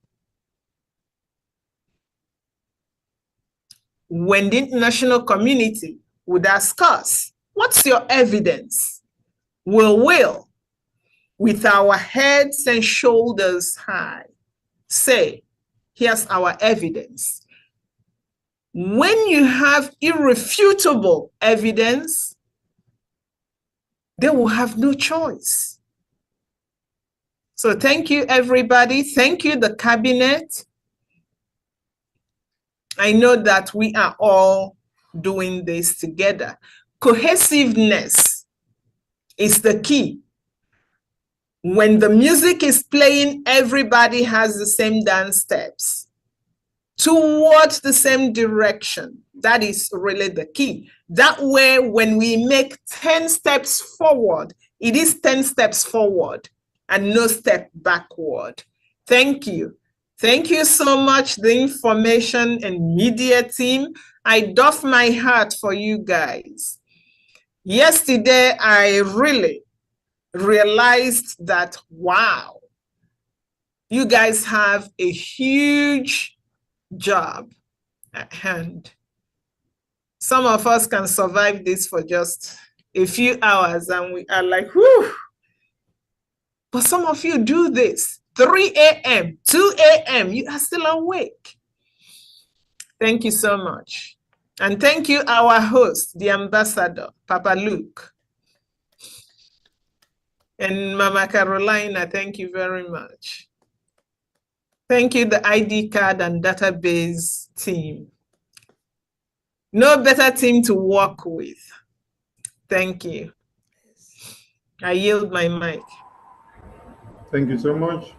When the international community would ask us, what's your evidence? We will, with our heads and shoulders high, say, here's our evidence. When you have irrefutable evidence, they will have no choice. So thank you, everybody. Thank you, the cabinet. I know that we are all doing this together. Cohesiveness is the key. When the music is playing, everybody has the same dance steps towards the same direction. That is really the key. That way, when we make 10 steps forward, it is 10 steps forward and no step backward. Thank you. Thank you so much, the information and media team. I doff my hat for you guys. Yesterday, I really realized that, wow, you guys have a huge job at hand. Some of us can survive this for just a few hours and we are like, whew. But some of you do this 3 a.m., 2 a.m., you are still awake. Thank you so much. And thank you, our host, the ambassador, Papa Luke. And Mama Carolina, thank you very much. Thank you, the ID card and database team. No better team to work with. Thank you. I yield my mic. Thank you so much.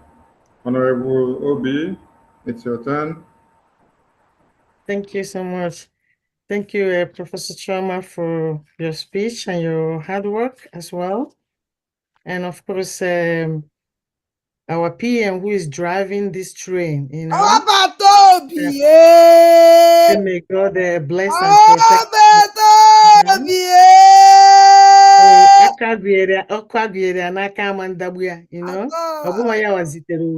Honorable Obi, it's your turn. Thank you so much. Thank you, Professor Choma, for your speech and your hard work as well. And of course, our PM who is driving this train, you know. May God bless and protect. You know,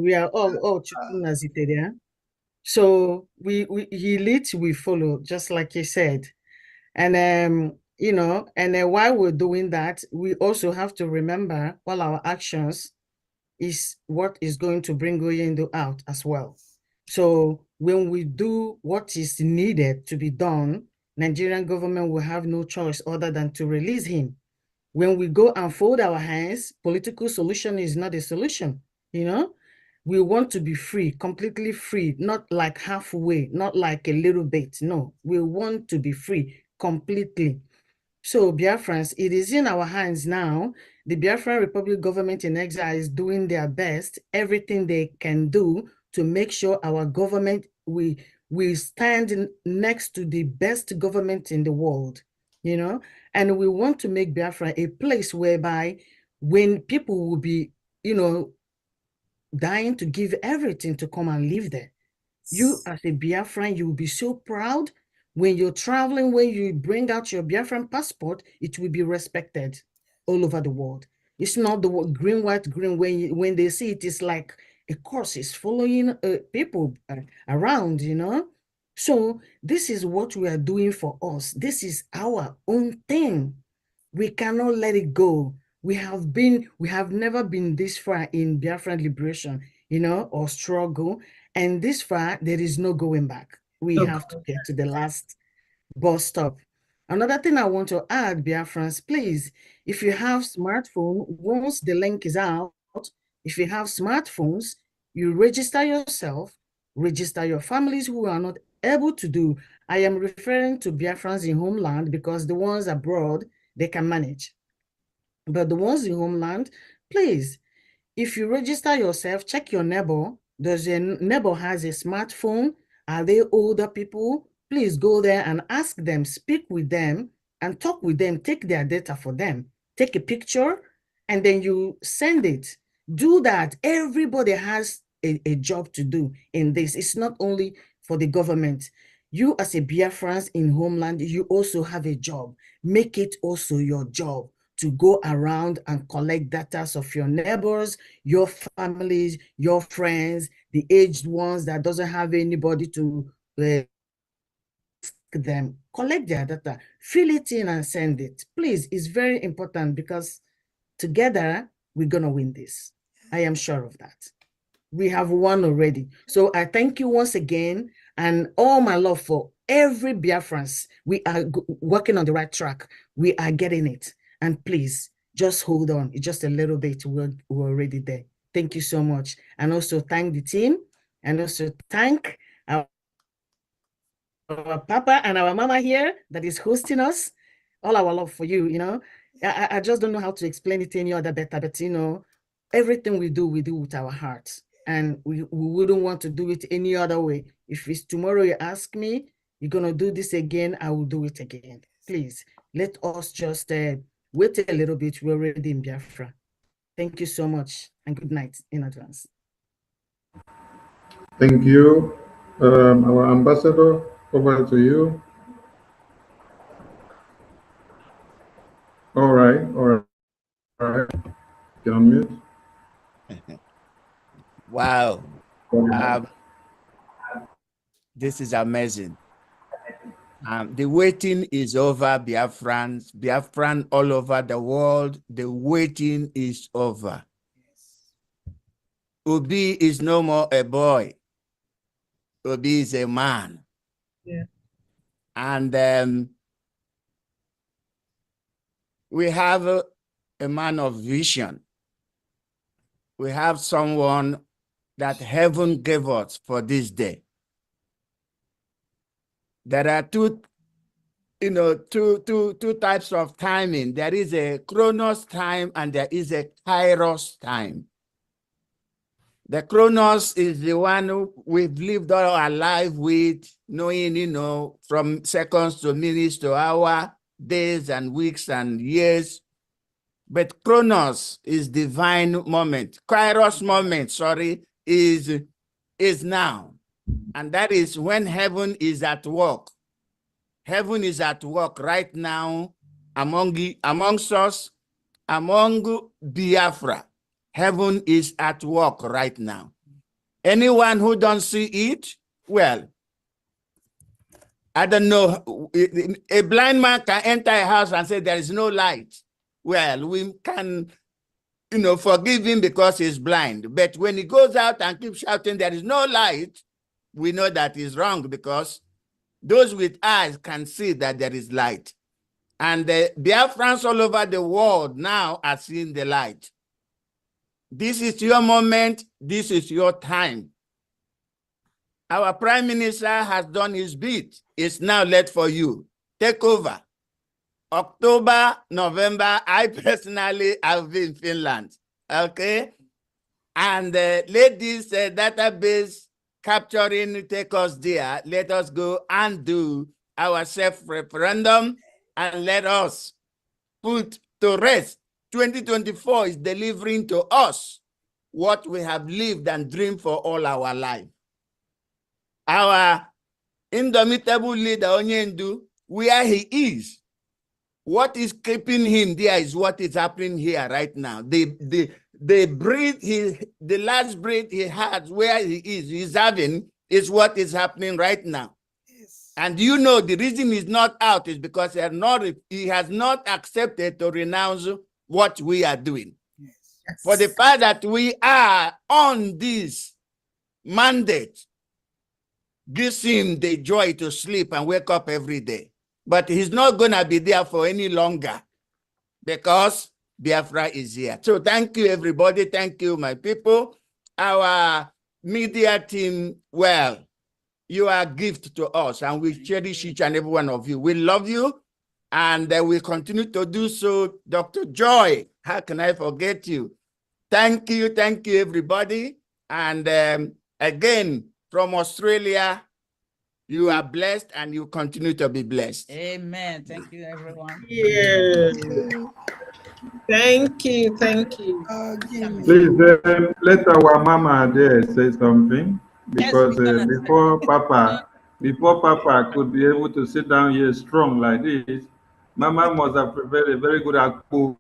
we are all so he leads, we follow, just like he said. And you know, and while we're doing that, we also have to remember all our actions is what is going to bring Oyendo out as well. So when we do what is needed to be done, Nigerian government will have no choice other than to release him. When we go and fold our hands, political solution is not a solution, you know? We want to be free, completely free, not like halfway, not like a little bit. No, we want to be free completely. So Biafrans, it is in our hands now. The Biafran Republic government in exile is doing their best, everything they can do to make sure our government, we stand next to the best government in the world, you know? And we want to make Biafra a place whereby when people will be, you know, dying to give everything to come and live there. You as a Biafran, you will be so proud. When you're traveling, when you bring out your Biafran passport, it will be respected all over the world. It's not the green, white, green. When they see it, it's like a course is following people around, you know? So this is what we are doing for us. This is our own thing. We cannot let it go. We have never been this far in Biafran liberation, you know, or struggle. And this far, there is no going back. We have to get to the last bus stop. Another thing I want to add, Biafrans, please, if you have smartphone, once the link is out, if you have smartphones, you register yourself, register your families who are not able to do. I am referring to Biafrans in homeland because the ones abroad, they can manage. But the ones in homeland, please, if you register yourself, check your neighbor. Does your neighbor has a smartphone? Are they older people? Please go there and ask them, speak with them, and talk with them, take their data for them, take a picture, and then you send it. Do that. Everybody has a job to do in this. It's not only for the government. You as a Biafrans in homeland, you also have a job. Make it also your job to go around and collect data of your neighbors, your families, your friends, the aged ones that doesn't have anybody to ask them. Collect their data, fill it in and send it. Please, it's very important because together we're gonna win this. I am sure of that. We have won already. So I thank you once again, and all my love for every Biafrans. We are working on the right track. We are getting it. And please, just hold on. It's just a little bit. We're already there. Thank you so much. And also thank the team, and also thank our papa and our mama here that is hosting us. All our love for you, you know. I just don't know how to explain it any other better, but you know, everything we do with our hearts. And we wouldn't want to do it any other way. If it's tomorrow you ask me, you're going to do this again, I will do it again. Please, let us just wait a little bit. We're already in Biafra. Thank you so much, and good night in advance. Thank you. Our ambassador, over to you. All right, all right. Can unmute. Wow. This is amazing. The waiting is over, Biafran all over the world. The waiting is over. Obi is no more a boy. Obi is a man. Yeah. And we have a man of vision. We have someone that heaven gave us for this day. There are two types of timing. There is a Chronos time and there is a Kairos time. The Chronos is the one we've lived all our life with, knowing, from seconds to minutes to hour, days and weeks and years. But Chronos is divine moment. Kairos moment, is now. And that is when heaven is at work. Heaven is at work right now amongst us, among Biafra. Heaven is at work right now. Anyone who don't see it, well, I don't know. A blind man can enter a house and say there is no light. Well, we can, forgive him because he's blind. But when he goes out and keeps shouting there is no light, we know that is wrong, because those with eyes can see that there is light. And the Biafrans all over the world now are seeing the light. This is your moment. This is your time. Our Prime Minister has done his bit. It's now left for you. Take over. October, November, I personally have been in Finland. Okay? And let this database capturing take us there. Let us go and do our self-referendum and let us put to rest. 2024 is delivering to us what we have lived and dreamed for all our life. Our indomitable leader, Onyendu, where he is, what is keeping him there is what is happening here right now. The last breath he had where he's having is what is happening right now. Yes. And the reason he's not out is because he has not accepted to renounce what we are doing. Yes. For the fact that we are on this mandate gives him the joy to sleep and wake up every day. But he's not going to be there for any longer because Biafra is here. So thank you, everybody. Thank you, my people. Our media team, well, you are a gift to us, and we cherish each and every one of you. We love you, and we continue to do so. Dr. Joy, how can I forget you? Thank you, everybody. And again, from Australia, You are blessed and you continue to be blessed. Amen. Thank you, everyone. Yeah. Thank you. Thank you. Please let our mama there say something, because before Papa could be able to sit down here strong like this, Mama must have prepared a very good akpu.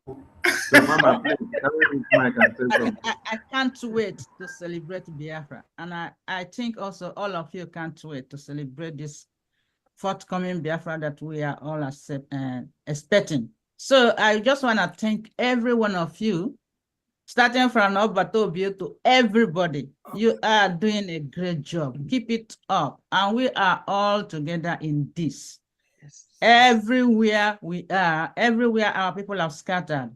So Mama, please carry this mic and say something. I can't wait to celebrate Biafra. And I think also all of you can't wait to celebrate this forthcoming Biafra that we are all expecting. So I just want to thank every one of you, starting from Obatobio to everybody. You are doing a great job. Keep it up. And we are all together in this. Everywhere we are, everywhere our people have scattered,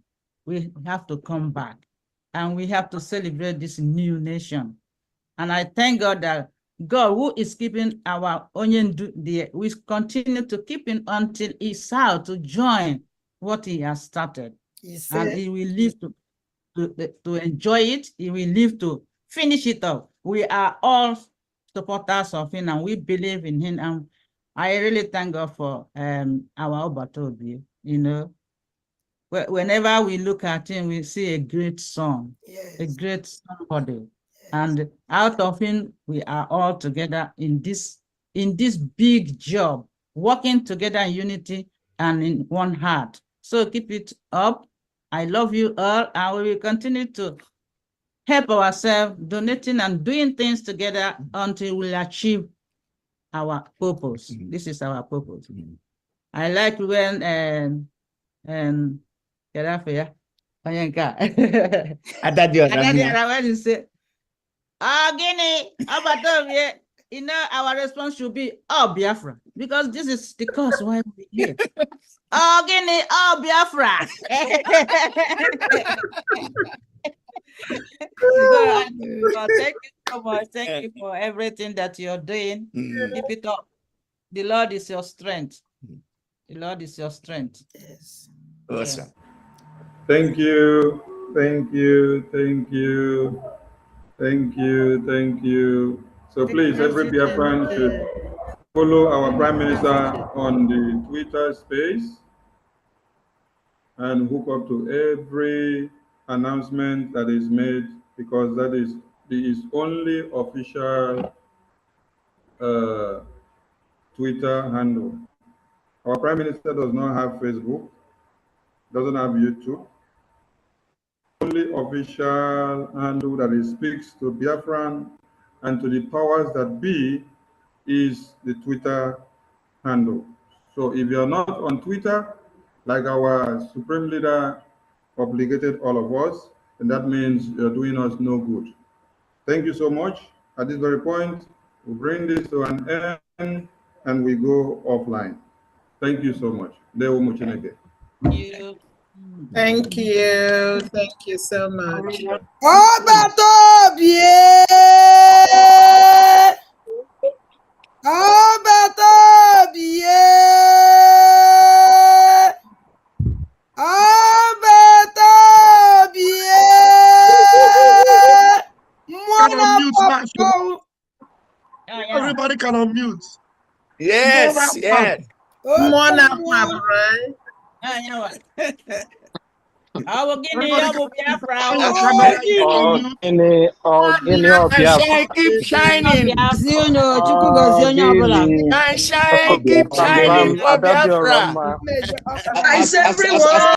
we have to come back and we have to celebrate this new nation. And I thank God that God, who is keeping our Onyendu there, we continue to keep him until he's out to join what he has started. And he will live to enjoy it. He will live to finish it up. We are all supporters of him and we believe in him. And I really thank God for our Obatobi. You know, whenever we look at him, we see a great son, a great somebody. And out of him, we are all together in this big job, working together in unity and in one heart. So keep it up. I love you all, and we will continue to help ourselves, donating and doing things together until we achieve our purpose. This is our purpose. I like when when you say, Guinea, you know, our response should be, oh, Biafra, because this is the cause why we're here. Oh, Guinea, oh, Biafra. Thank you so much. Thank you for everything that you're doing. Keep it up. The Lord is your strength. The Lord is your strength. Yes. Awesome. Thank you. Thank you. Thank you. Thank you. Thank you. So please, every Biafran should follow our Prime Minister on the Twitter space and hook up to every announcement that is made, because that is his only official Twitter handle. Our Prime Minister does not have Facebook, doesn't have YouTube. Only official handle that he speaks to Biafran and to the powers that be is the Twitter handle. So if you're not on Twitter, like our Supreme Leader obligated all of us, then that means you're doing us no good. Thank you so much. At this very point, we bring this to an end and we go offline. Thank you so much. Thank you. Thank you. Thank you so much. Everybody can unmute. Yes, yes. Keep shining. Shine, keep shining for Biafra. I said everyone.